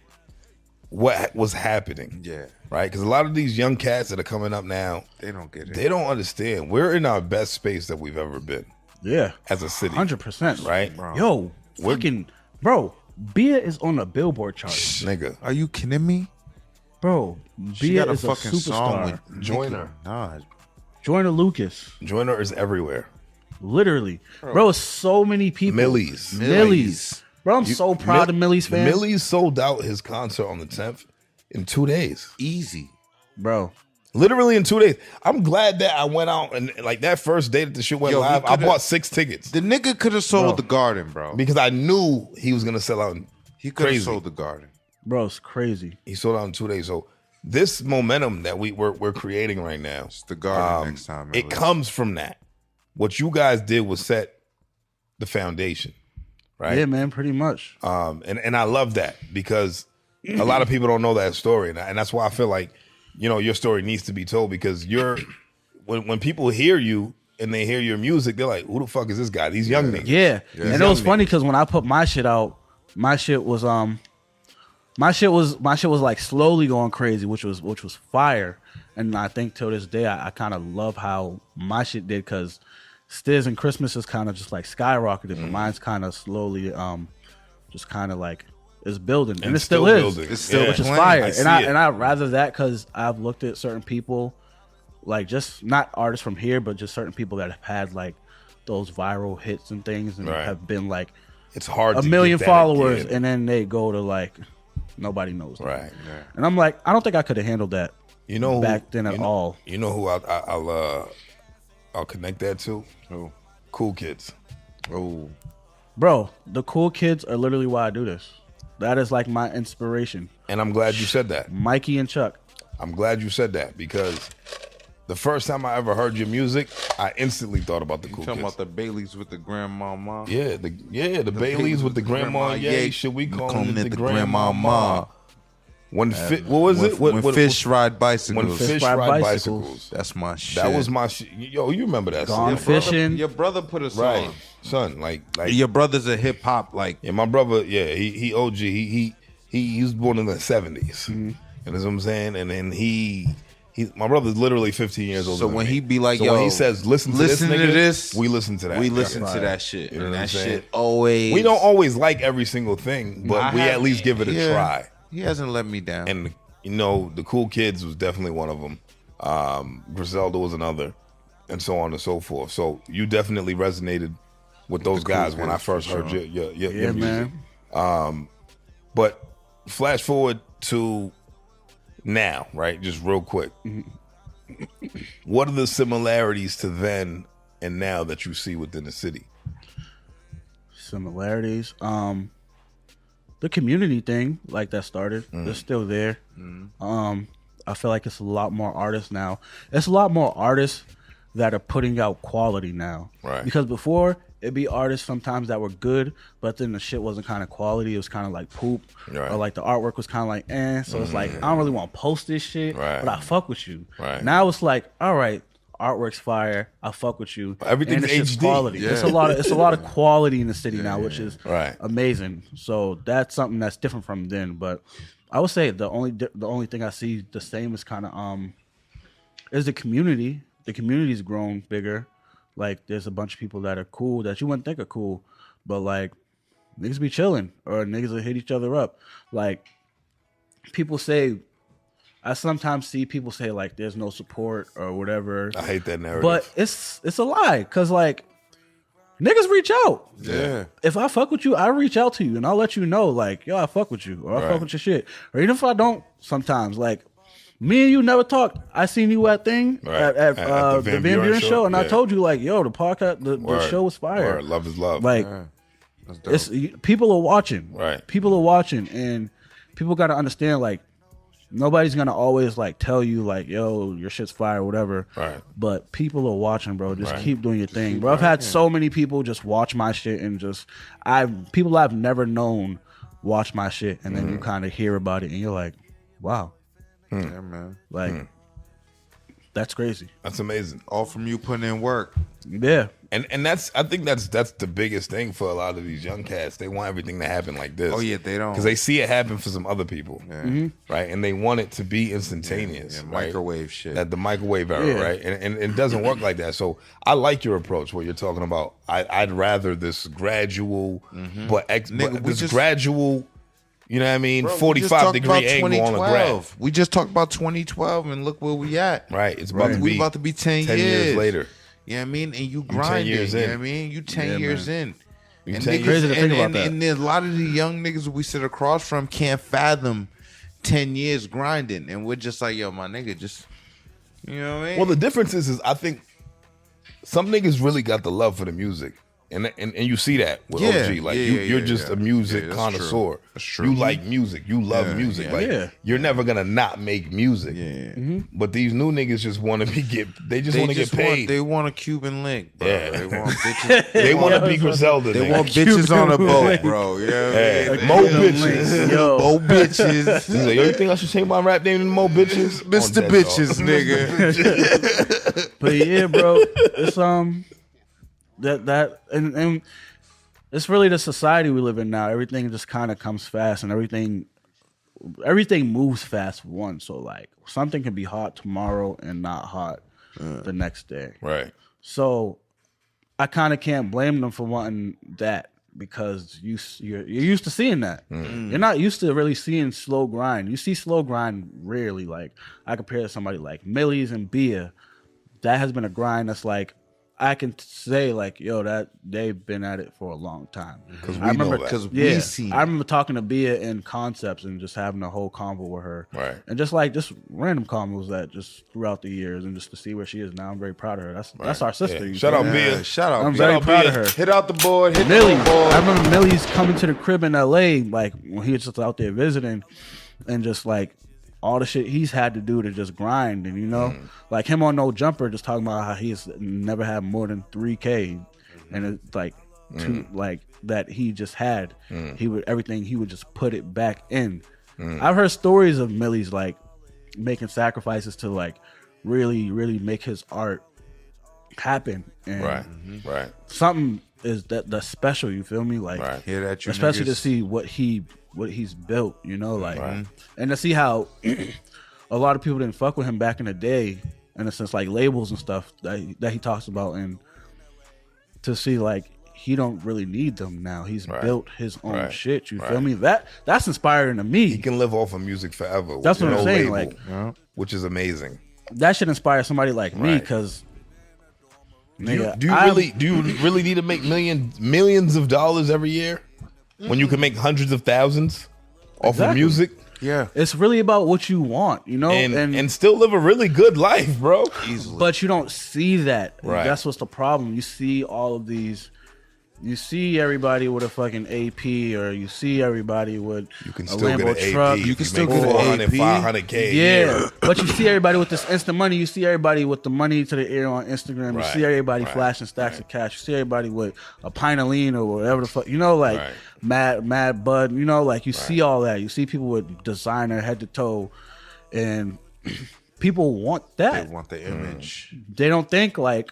what was happening. Right? Because a lot of these young cats that are coming up now, they don't get it. They don't understand. We're in our best space that we've ever been. As a city. 100%. Right? Bro. Yo, fucking, bro, Bia is on the Billboard chart. Nigga. Are you kidding me? Bro, Bia is a fucking superstar. song with Joyner. Joyner Lucas. Joyner is everywhere. Literally. Bro, so many people. Millies. Bro, I'm so proud of Millie's fans. Millie's sold out his concert on the 10th in 2 days. Easy. Bro. Literally in 2 days. I'm glad that I went out and like that first day that the shit went live, I bought 6 tickets. The nigga could have sold the Garden, bro. Because I knew he was going to sell out. He could have sold the Garden. Bro, it's crazy. He sold out in 2 days. So this momentum that we're creating right now, it's the Garden next time. It comes from that. What you guys did was set the foundation, right? Yeah, man, pretty much. And I love that because a lot of people don't know that story, and that's why I feel like your story needs to be told because when people hear you and they hear your music, they're like, "Who the fuck is this guy?" These young niggas. Yeah. And it was funny because when I put my shit out, my shit was like slowly going crazy, which was fire. And I think till this day, I kind of love how my shit did because Stiz and Christmas is kind of just like skyrocketed, but mine's kind of slowly, just kind of like is building, and it still is. Building. It's still which is fire. And I rather that because I've looked at certain people, like just not artists from here, but just certain people that have had like those viral hits and things, and have been like it's hard a million followers, and then they go to like nobody knows them. Right. And I'm like, I don't think I could have handled that. Back then at all. You know who I'll connect that to? Who? Cool Kids. Oh, bro, the Cool Kids are literally why I do this. That is like my inspiration. And I'm glad you said that. Mikey and Chuck. I'm glad you said that because the first time I ever heard your music, I instantly thought about the Cool Kids. Talking about the Baileys with the grandmama. Yeah, the Baileys with the grandma. Yeah, should we call them the grandmama? What was it? When fish ride bicycles. When fish ride bicycles. That's my shit. That was my shit. Yo, you remember that Gone song? fishing. Your brother put us right. on. Son, like your brother's a hip hop yeah, my brother, he OG. He was born in the 70s. And that's what I'm saying. And then my brother's literally 15 years older. So than when me. he be like, so yo, when he says listen to this, we listen to that. We listen to that shit. You know and what I'm that saying? shit always. We don't always like every single thing, but we at least give it a try. He hasn't let me down. And the Cool Kids was definitely one of them. Griselda was another, and so on and so forth. So you definitely resonated with those guys when I first heard your music. Man. But flash forward to now, right? Just real quick. What are the similarities to then and now that you see within the city? Similarities. The community thing, like that started, it's still there. I feel like it's a lot more artists now. It's a lot more artists that are putting out quality now. Right. Because before, it'd be artists sometimes that were good, but then the shit wasn't kind of quality. It was kind of like poop. Right. Or like the artwork was kind of like, So it's like, I don't really want to post this shit, but I fuck with you. Right. Now it's like, all right, artwork's fire. I fuck with you. Everything's and it's HD. quality. Yeah. It's a lot of quality in the city now, which is right. amazing. So that's something that's different from then. But I would say the only thing I see the same is kind of is the community. The community's grown bigger. Like there's a bunch of people that are cool that you wouldn't think are cool, but like niggas be chilling or niggas will hit each other up. Like people say, I sometimes see people say like there's no support or whatever. I hate that narrative. But it's a lie, cause like niggas reach out. Yeah. If I fuck with you, I reach out to you and I'll let you know, like, yo, I fuck with you, or I fuck with your shit. Or even if I don't, sometimes, like, me and you never talked. I seen you at at the Van Buren show, and I told you, like, yo, the podcast, the show was fire. Word. Love is love. Like, it's people are watching. Right. People are watching, and people got to understand, like, nobody's gonna always like tell you like, yo, your shit's fire or whatever. Right. But people are watching, bro. Just keep doing your thing, bro. I've had so many people just watch my shit and just people I've never known watch my shit, and then you kind of hear about it and you're like, wow. Yeah, man. Like that's crazy. That's amazing. All from you putting in work. Yeah. And I think that's the biggest thing for a lot of these young cats. They want everything to happen like this. Oh yeah, they don't, because they see it happen for some other people, right? And they want it to be instantaneous, yeah, right? microwave shit. At the microwave era, right? And it doesn't work like that. So I like your approach. What you're talking about, I'd rather this gradual, but gradual. You know what I mean? Bro, 45-degree angle on the graph. We just talked about 2012 and look where we at. Right. It's about to be. We about to be 10 years later. You know what I mean? And you grinding. years in. You know what I mean? You 10 years in. You And 10 niggas, crazy to think about that. And a lot of the young niggas we sit across from can't fathom 10 years grinding. And we're just like, yo, my nigga, just, you know what I mean? Well, the difference is I think some niggas really got the love for the music. And you see that with OG. Like you're just a music connoisseur. That's true. You like music. You love music. yeah. Like you're never gonna not make music. Yeah. But these new niggas just want to They just want to get paid. They want a Cuban link, bro. Yeah. They want bitches. They want to be Griselda. They nigga. want bitches on a boat, bro. You know what I mean? Mo bitches. Yo. Mo bitches. He's like, yo, you think I should change my rap name to Mo bitches? Mr. On Bitches, nigga. nigga. But yeah, bro, it's and it's really the society we live in now. Everything just kind of comes fast, and everything moves fast. One, so like something can be hot tomorrow and not hot the next day. Right. So I kind of can't blame them for wanting that, because you're used to seeing that. You're not used to really seeing slow grind. You see slow grind rarely. Like I compare to somebody like Millie's and Bia. That has been a grind that's like, I can say like, yo, that they've been at it for a long time. Because we know that. Because we see. I remember talking to Bia in Concepts and just having a whole convo with her. Right. And just random convos that just throughout the years, and just to see where she is now, I'm very proud of her. That's our sister. Yeah. You Shout feel out me? Bia. Shout out. I'm Bia. very proud of her. Hit out the board. Hit Millie, the board. I remember Millie's coming to the crib in LA, like when he was just out there visiting, and just like all the shit he's had to do to just grind, and you know, like him on No Jumper, just talking about how he's never had more than 3K, and it's like like that he just had. He would just put it back in. I've heard stories of Millie's like making sacrifices to like really, really make his art happen. And Right. something is that's special. You feel me? Like, Hear that, you especially to niggas. see what he's built. You know, like, and to see how a lot of people didn't fuck with him back in the day, in a sense, like labels and stuff that he talks about, and to see like he don't really need them now. He's built his own shit. You feel me? That's inspiring to me. He can live off of music forever. That's what I'm saying. Label, like, which is amazing. that should inspire somebody like me, because. Do you really need to make millions of dollars every year when you can make hundreds of thousands off of music? Yeah. It's really about what you want, you know, and still live a really good life, bro. Easily. but you don't see that. Right. That's what's the problem. You see all of these. You see everybody with a fucking AP, or you see everybody with You can a still Lambo get an truck. AP. You can still make get an AP. 500K a Yeah, year. but you see everybody with this instant money. You see everybody with the money to the ear on Instagram. You Right, see everybody right, flashing stacks of cash. You see everybody with a pint of lean or whatever the fuck. You know, like mad bud. You know, like you see all that. You see people with designer head to toe, and people want that. They want the image. They don't think like,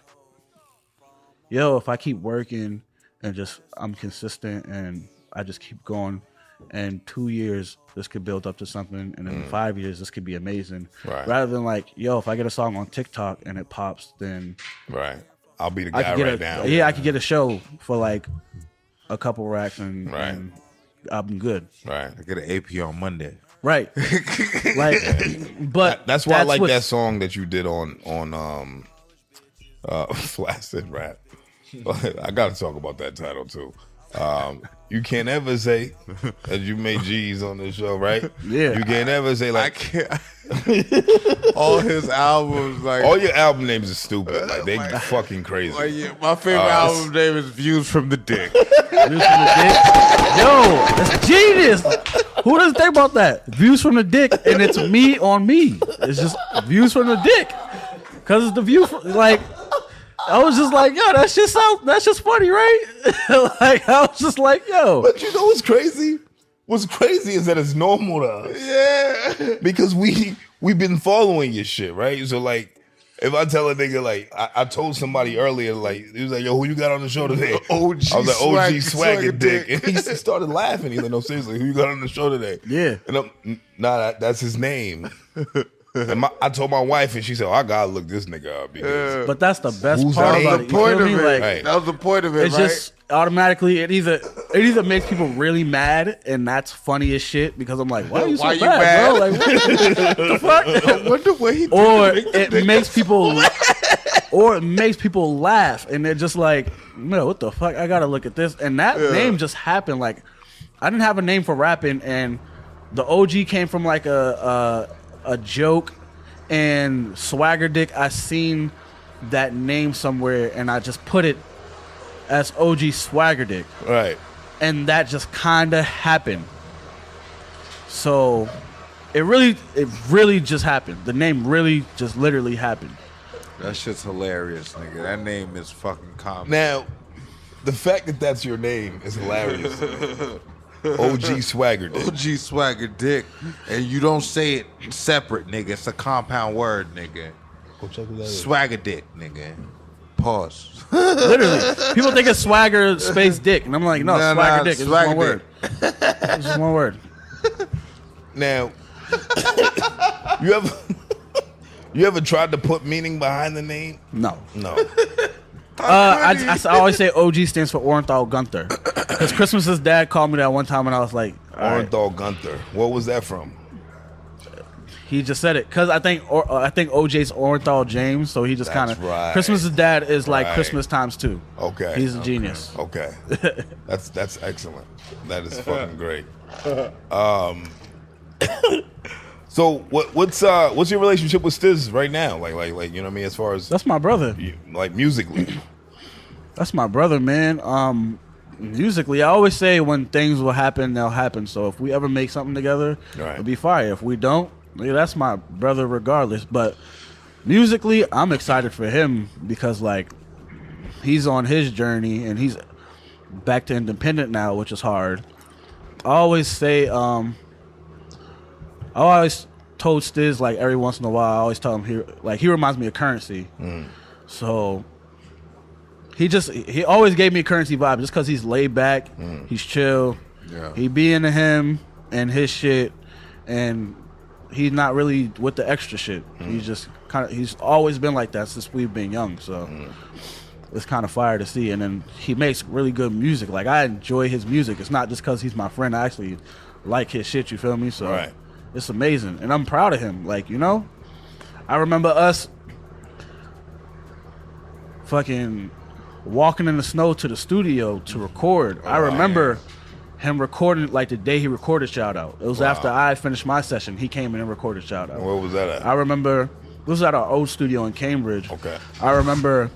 yo, if I keep working and just I'm consistent and I just keep going, and 2 years this could build up to something, and in 5 years this could be amazing. Right. Rather than like, yo, if I get a song on TikTok and it pops, then I'll be the I guy could get right now. I could get a show for like a couple racks and I'm good. Right. I get an AP on Monday. Right. Like, but that's why I like what's- that song that you did on Flaccid Rap. I got to talk about that title too. You can't ever say that you made G's on this show, right? Yeah. You can't ever say I like can't. All his albums, like all your album names are stupid. Like they fucking crazy. like, yeah, my favorite album name is Views from the Dick. Views from the Dick. Yo, that's genius. Who doesn't think about that? Views from the Dick, and it's me on me. It's just Views from the Dick, cause it's the view. Like, I was just like, yo, that's just funny, right? Like, I was just like, yo. But you know what's crazy? What's crazy is that it's normal to us. Yeah, Because we've been following your shit, right? So like, if I tell a nigga like I told somebody earlier, like he was like, "Yo, who you got on the show today?" OG I was like, "OG Swaggerdick," Swaggerdick. and he started laughing. He's like, "No, seriously, who you got on the show today?" Yeah. and I'm, nah, that's his name. And I told my wife, and she said, "I gotta look this nigga up." Because But that's the best Who's part that? about the it. You point feel of me? it. Like, Right. That was the point of it, it's right? just automatically it either makes people really mad, and that's funny as shit because I'm like, why are you so Why you mad, mad? bro? Like, what the fuck? I wonder what he did Or to make the it nigga- makes people, or it makes people laugh, and they're just like, no, what the fuck? I gotta look at this, and that name just happened. Like, I didn't have a name for rapping, and the OG came from like a joke, and Swaggerdick. I seen that name somewhere, and I just put it as OG Swaggerdick, right, and that just kind of happened. So it really just happened. The name really just literally happened. That shit's hilarious, nigga. That name is fucking common. now the fact that that's your name is hilarious. OG Swaggerdick. OG Swaggerdick, and you don't say it separate, nigga. It's a compound word, nigga. Go check it out. Swaggerdick, nigga. Pause. Literally, people think it's Swagger space Dick, and I'm like, no, Nah, Swagger Dick. It's just one Swagger word. It's just one word. Now, you ever tried to put meaning behind the name? No. No. I always say OG stands for Orenthal Gunther, because Christmas's dad called me that one time, and I was like, all right. Orenthal Gunther. What was that from? He just said it because I think OJ's Orenthal James, so he just kind of right. Christmas's dad is like Right. Christmas times 2. Okay. He's a genius. Okay. That's excellent. That is fucking great. So what's your relationship with Stiz right now? Like you know what I mean, as far as That's my brother. like musically. That's my brother, man. Musically, I always say when things will happen, they'll happen. So if we ever make something together, Right. it'll be fire. If we don't, yeah, that's my brother regardless. But musically, I'm excited for him because like he's on his journey and he's back to independent now, which is hard. I always say, I always told Stiz like every once in a while, I always tell him he reminds me of Currency. So he always gave me a Currency vibe just because he's laid back, he's chill, Yeah. he be into him and his shit, and he's not really with the extra shit. He's just he's always been like that since we've been young. So it's kind of fire to see. And then he makes really good music. Like I enjoy his music. It's not just because he's my friend. I actually like his shit. You feel me? So Right. it's amazing, and I'm proud of him. Like, you know, I remember us fucking walking in the snow to the studio to record. I remember him recording like the day he recorded Shout Out. It was after I finished my session. He came in and recorded Shout Out. Where was that at? I remember this was at our old studio in Cambridge. Okay. I remember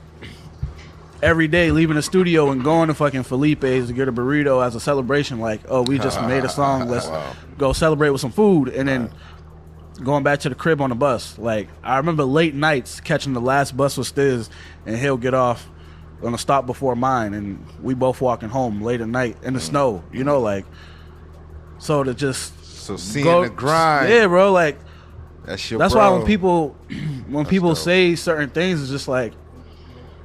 every day leaving the studio and going to fucking Felipe's to get a burrito as a celebration. Like, oh, we just made a song. Let's go celebrate with some food. And then going back to the crib on the bus. Like, I remember late nights catching the last bus with Stiz, and he'll get off on a stop before mine, and we both walking home late at night in the snow. You know, like, so to just So seeing the grind. yeah, bro. Like, That's your that's bro. why when people dope. say certain things, it's just like,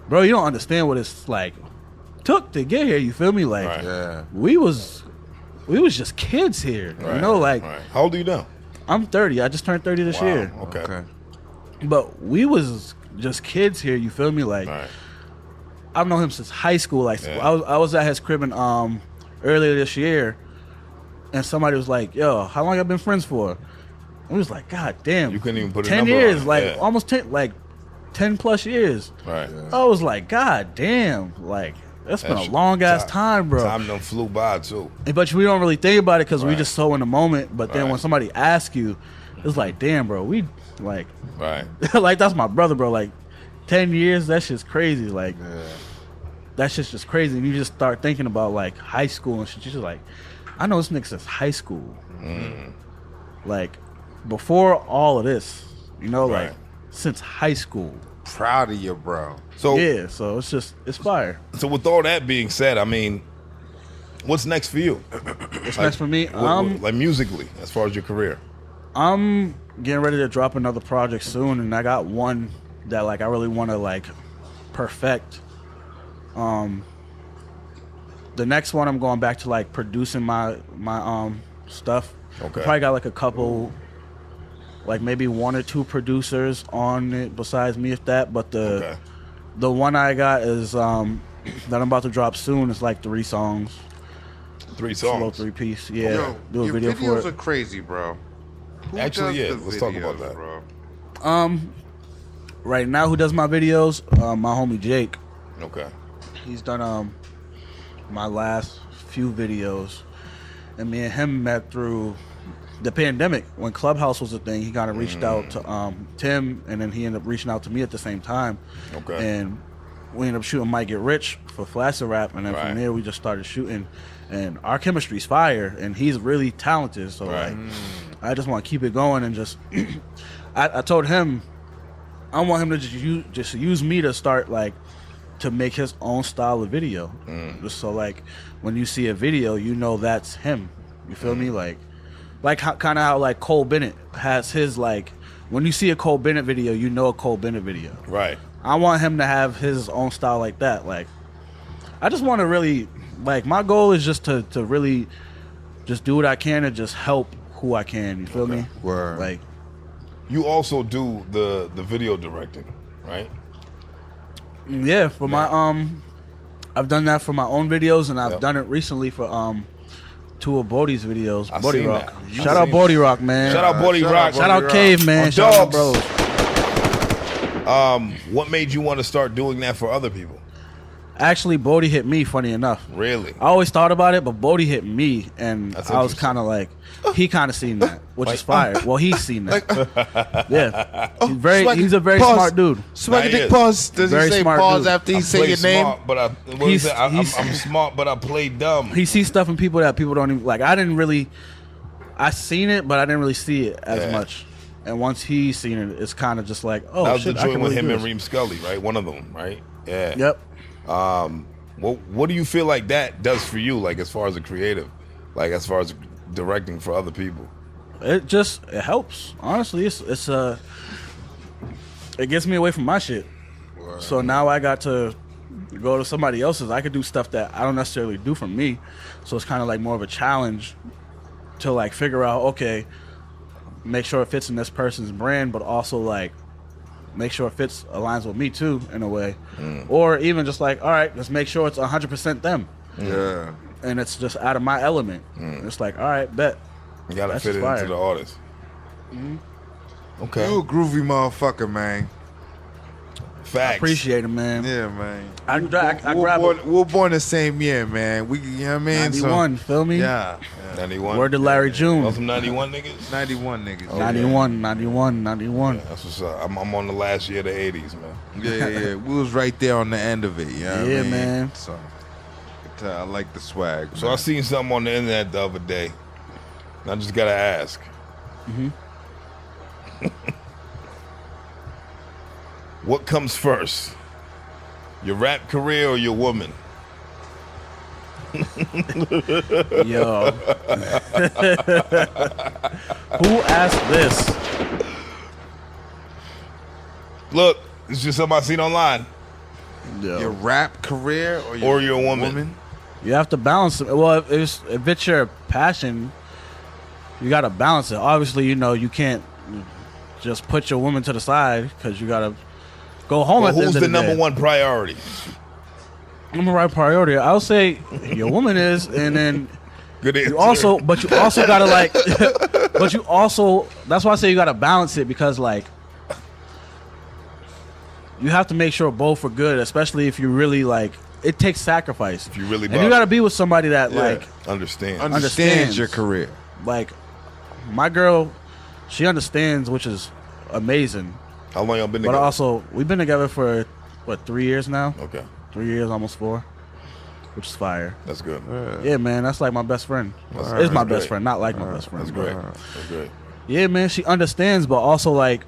bro, you don't understand what it's like took to get here. You feel me? Like, Right. Yeah. we was just kids here. You Right, know, like right. How old are you now? I'm 30. I just turned 30 this year. Okay. Okay. But we was just kids here. You feel me? Like, Right. I've known him since high school. Like, Yeah. I was at his crib earlier this year, and somebody was like, "Yo, how long y'all been friends for?" I was like, "God damn, You couldn't even put a 10 number years, on it. like Yeah. almost 10 plus years." Right. I was like, "God damn, like that's been a That's- long ass time, bro." Time done flew by too. But we don't really think about it because we Right. just so in the moment. But then Right. when somebody asks you, it's like, "Damn, bro, we like." Right. like that's my brother, bro. Like 10 years, that shit's crazy. Like that shit's just crazy. And you just start thinking about like high school and shit. You're just like, I know this nigga since high school. Like before all of this, you know, like Right. since high school. Proud of you, bro. So Yeah, so it's fire. So with all that being said, I mean, what's next for you? What's next for me? Like musically, as far as your career. I'm getting ready to drop another project soon, and I got one that like I really want to like perfect. The next one I'm going back to like producing my stuff. Okay. Probably got like a couple, like maybe 1 or 2 producers on it besides me, if that. But Okay. the one I got is that I'm about to drop soon. Is like 3 songs, 3 slow songs. 3-piece. Yeah, Yo, do a your video videos for are it. crazy, bro. Who Actually, does yeah, the let's talk about videos, that. bro? Right now, who does my videos? My homie Jake. Okay. He's done my last few videos, and me and him met through the pandemic when Clubhouse was a thing. He kind of reached out to Tim, and then he ended up reaching out to me at the same time. Okay. And we ended up shooting Might Get Rich for Flasher Rap, and then Right. from there we just started shooting. And our chemistry's fire, and he's really talented. So Right. like, I just want to keep it going and just. I told him, I want him to just use me to start like to make his own style of video. Just so like when you see a video, you know that's him. You feel me? Like kind of how like Cole Bennett has his like when you see a Cole Bennett video, you know a Cole Bennett video. Right. I want him to have his own style like that. Like I just want to really like my goal is just to really just do what I can and just help who I can. You feel me? Word. Like You also do the video directing, right? yeah, for my I've done that for my own videos, and I've Yep. done it recently for 2 of Bodie's videos. I Bodie seen Rock. that. Shout out Bodie Rock, man. Shout out Bodie shout Rock. out Shout out Bodie Cave, Rock. man. My Shout out dogs. bros. What made you want to start doing that for other people? Actually, Bodie hit me, funny enough. Really? I always thought about it, but Bodie hit me, and That's I was interesting. kind of like, he kind of seen that, which is Like, fire. Well, he's seen that. Yeah. Swagger- He's a very pause. smart dude. Nah, he Swaggerdick is. pause. Does Very he say smart pause dude. after he I say play your name? smart, but I'm smart, but I play dumb. He sees stuff in people that people don't even, like, I seen it, but I didn't really see it as Yeah. much. And once he's seen it, it's kind of just like, oh, that was shit, the I joint can with really him do and this. Reem Scully, right? One of them, right? Yeah. Yep. What do you feel like that does for you, like as far as a creative, like as far as directing for other people? It helps. Honestly, it gets me away from my shit. So now I got to go to somebody else's. I could do stuff that I don't necessarily do for me. So it's kind of like more of a challenge to like figure out, okay, make sure it fits in this person's brand, but also like make sure it aligns with me too in a way. Or even just like, all right, let's make sure it's 100% them. Yeah. And it's just out of my element. It's like, all right, bet. You gotta That's fit it fire. into the artist. Okay. You a groovy motherfucker, man. Facts. Appreciate it, man. Yeah, man. I grab we were born the same year, man. We, you know what I mean? 91, feel me? Yeah. 91. Word to Larry June. Those some 91 niggas? 91 niggas. 91, 91, 91. That's what's up. I'm on the last year of the 80s, man. Yeah. We was right there on the end of it. You know what I Yeah, mean? man. So, I like the swag. So I seen something on the internet the other day. And I just gotta ask. What comes first? Your rap career or your woman? Yo. Who asked this? Look, it's just something I seen online. Yo. Your rap career Or your woman. You have to balance it. Well, if it's your passion, you got to balance it. Obviously, you can't just put your woman to the side because you got to go home Well, at the end who's of the the number day. one priority? Number one priority. I'll say your woman is, and then Good answer. You also gotta like, but you also, that's why I say you gotta balance it, because like, you have to make sure both are good, especially if you really like, it takes sacrifice. If you really, and you gotta be with somebody that like understands your career. Like, my girl, she understands, which is amazing. How long y'all been together? But also, we've been together for what, 3 years now? Okay. 3 years, almost 4, which is fire. That's good. Yeah, man, that's like my best friend. It's my best friend, not like my best friend. That's great. That's great. Yeah, man, she understands, but also like,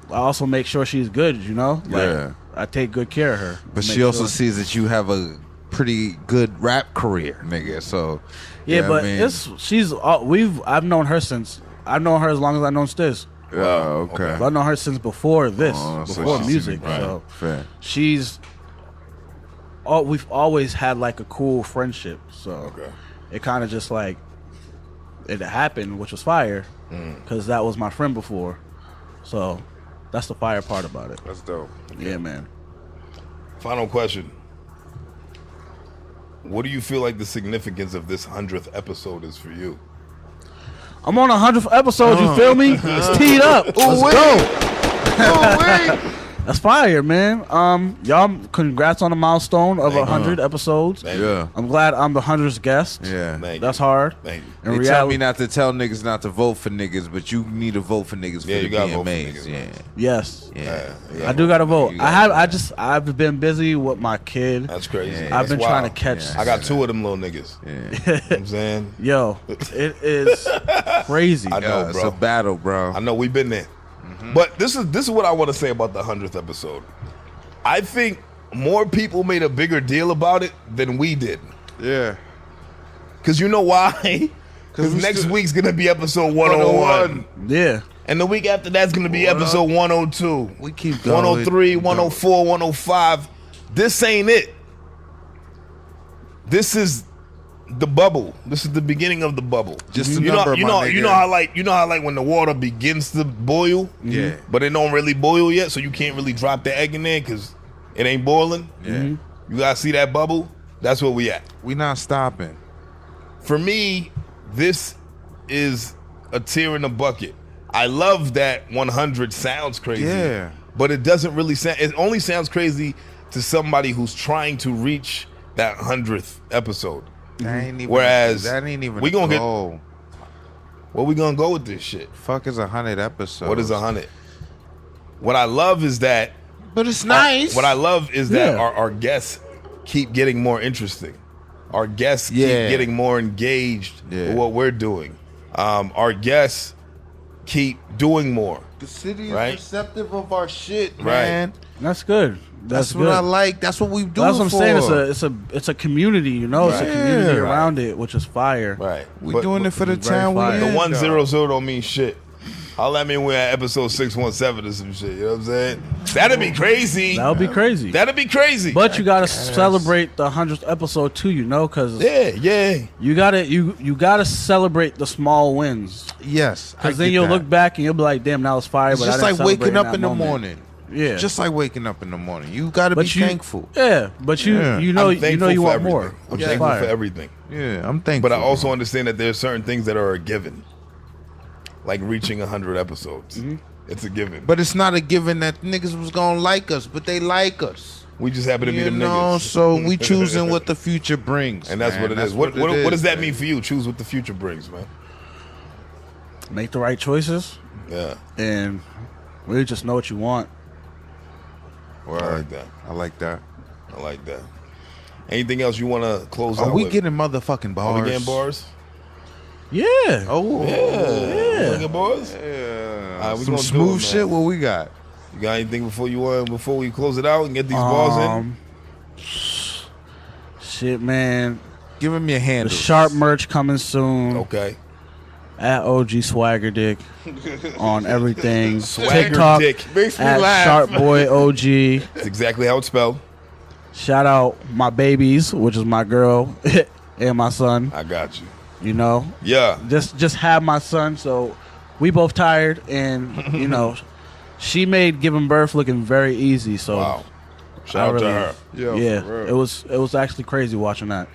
I also make sure she's good. You know, like I take good care of her. But she also sees that you have a pretty good rap career, nigga. So yeah, but I've known her as long as I've known Stiz. Oh, okay. I've known her since before this, before music. Right. So fair. We've always had like a cool friendship. So it kind of just like it happened, which was fire, because that was my friend before. So that's the fire part about it. That's dope. Yeah, man. Final question. What do you feel like the significance of this 100th episode is for you? I'm on 100th episode, you feel me? It's teed up. Let's go. That's fire, man. Y'all, congrats on the milestone of 100 episodes. Yeah. I'm glad I'm the 100th guest. Yeah. That's hard. Thank you. They tell me not to tell niggas not to vote for niggas, but you need to vote for niggas for the BMAs. Yeah. Yes. Yeah. I do gotta vote. I've been busy with my kid. That's crazy. I've been trying to catch. I got 2 of them little niggas. Yeah. You know what I'm saying? Yo, it is crazy. I know, bro. It's a battle, bro. I know, we've been there. But this is what I want to say about the 100th episode. I think more people made a bigger deal about it than we did. Yeah. Because you know why? Because next week's going to be episode 101. Yeah. And the week after that's going to be episode 102. We keep going. 103, 104, 105. This ain't it. This is the bubble. This is the beginning of the bubble. Just a number, you know how like when the water begins to boil, but it don't really boil yet, so you can't really drop the egg in there because it ain't boiling. Yeah, you gotta see that bubble. That's where we at. We not stopping. For me, this is a tear in the bucket. I love that 100 sounds crazy, but it doesn't really sound. It only sounds crazy to somebody who's trying to reach that 100th episode. Whereas we gonna get. Where we gonna go with this shit? Fuck is 100 episodes? What is 100? What I love is that. But it's nice. What I love is that our guests keep getting more interesting. Our guests keep getting more engaged with what we're doing. Our guests keep doing more. The city is receptive of our shit, man. That's good. That's what I like. That's what we do. That's what I'm saying. It's a community, you know. It's a community around it, which is fire. Right. We doing it for the town we in. The 100 don't mean shit. I'll let me we're at episode 617 or some shit. You know what I'm saying? That'd be crazy. That would be crazy. That'd be crazy. But you gotta celebrate the 100th episode too, you know, because you gotta celebrate the small wins. Yes, because then you'll look back and you'll be like, damn, that was fire. It's but just like waking up in the morning. Yeah, just like waking up in the morning. You gotta be thankful. Yeah, but you know you want more. I'm thankful for everything. Yeah, I'm thankful. But I also understand that there's certain things that are a given. Like reaching 100 episodes. It's a given. But it's not a given that niggas was gonna like us, but they like us. We just happen to be them niggas. So we choosing what the future brings. And that's what it is. What does that mean for you? Choose what the future brings, man. Make the right choices. Yeah. And really just know what you want. Well, I like that. I like that. Anything else you want to close out with? Are we getting motherfucking bars? Are we getting bars? Yeah. Oh. Yeah. Getting bars? Yeah. All right, some smooth shit. What we got? You got anything before we close it out and get these bars in? Shit, man. Give him your handles. The Sharp merch coming soon. Okay. At OG Swaggerdick on everything. TikTok makes me at laugh. Sharpboy OG. That's exactly how it's spelled. Shout out my babies, which is my girl and my son. I got you. You know? Yeah. Just have my son, so we both tired, and you know, she made giving birth looking very easy. So wow. Shout out to her. Yeah. It was actually crazy watching that.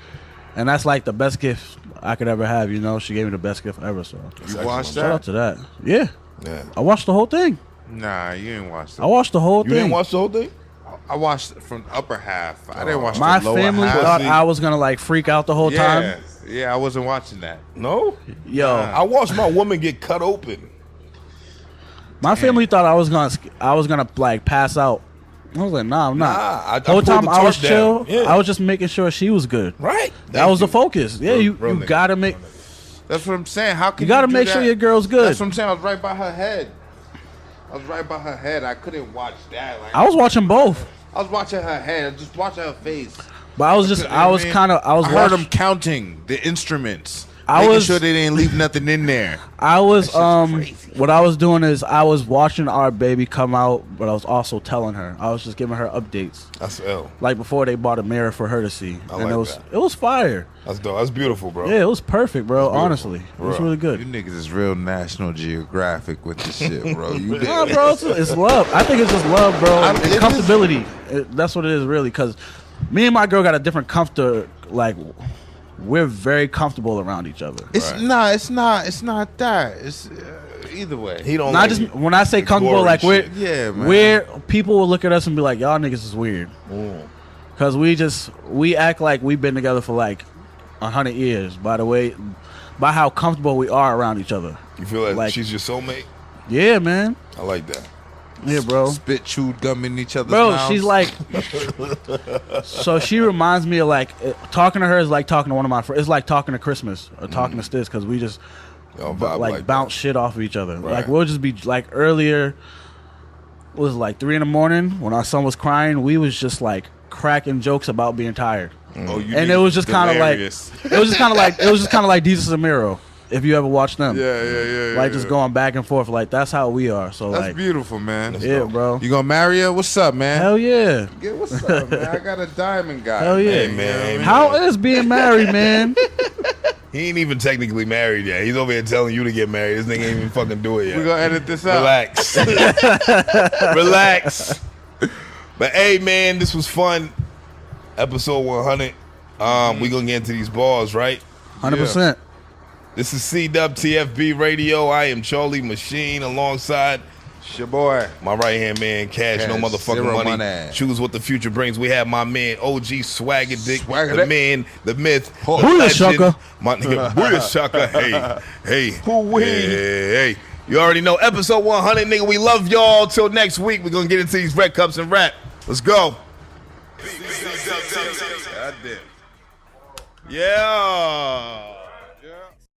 And that's like the best gift I could ever have, you know. She gave me the best gift ever, so. You watched Shout out that? to that. Yeah. Yeah. I watched the whole thing. Nah, you didn't watch that. I watched the whole You thing. didn't watch the whole thing? I watched from the upper half. I didn't watch My the lower family half. thought I was gonna like freak out the whole time. Yeah, I wasn't watching that. No? Yo, I watched my woman get cut open. my family thought I was gonna like pass out. I was like, nah, I'm not. Nah, I the whole pulled time the I was tarp chill. down. Yeah. I was just making sure she was good. Right. That was the focus. Yeah, you nigga. gotta make. That's what I'm saying. How can You gotta do make sure that? your girl's good. That's what I'm saying. I was right by her head. I couldn't watch that. Like, I was watching both, I was watching her head. just watching her face. but I was I heard watching. him counting the instruments. I making was- sure they didn't leave nothing in there. I was crazy. what I was doing is I was watching our baby come out, but I was also telling her. I was just giving her updates, That's ill. like before they bought a mirror for her to see, and like it was that. it was fire. That's dope. That's beautiful, bro. Yeah, it was perfect, bro. beautiful. Honestly, it was Bro. really You good. niggas is real National Geographic with this shit, bro. You Nah, bro, it's love. I think it's just love, bro. And it is- comfortability. That's what it is, really. Because me and my girl got a different comfort. Like, we're very comfortable around each other. It's It's not that. It's either way. He don't Not like just when I say comfortable, boring like we're shit. Yeah, man. we're people will look at us and be like, y'all niggas is weird. Because we act like we've been together for like 100 years. By how comfortable we are around each other. You feel like, Like- she's your soulmate? Yeah, man. I like that. Yeah, bro. Spit, chewed gum in each other's Bro, mouths. she's like, so she reminds me of like talking to her is like talking to one of my friends. It's like talking to Christmas or talking to Stiz because we just Y'all vibe like bounce shit off of each other. Right. Like we'll just be like earlier, it was like 3 a.m. when our son was crying. We was just like cracking jokes about being tired, Oh, you and niggas it was just kind of like delirious. it was just kind of like Jesus and Miro. If you ever watched them, Yeah. like just going back and forth. Like that's how we are. So That's like, beautiful, man. yeah, bro. You gonna marry her? What's up, man? Hell yeah. Yeah, what's up, man? I got a diamond guy. Hell yeah. Hey, man. How is being married, man? He ain't even technically married yet. He's over here telling you to get married. This nigga ain't even fucking do it yet. We're gonna edit this out. Relax. Relax. But hey, man, this was fun. Episode 100. We gonna get into these bars, right? 100%. This is CWTFB Radio. I am Charlie Machine alongside It's your boy. my right-hand man, Cash, no Cash, motherfucking zero money. money. Choose what the future brings. We have my man, OG Swaggerdick, the Swaggerdick. man, the myth, the Booyah legend. shaka. My nigga, Booyah shaka. Hey. Hoo-wee. Hey. You already know. Episode 100, nigga. We love y'all. Till next week, we're going to get into these red cups and rap. Let's go. God damn. Yeah.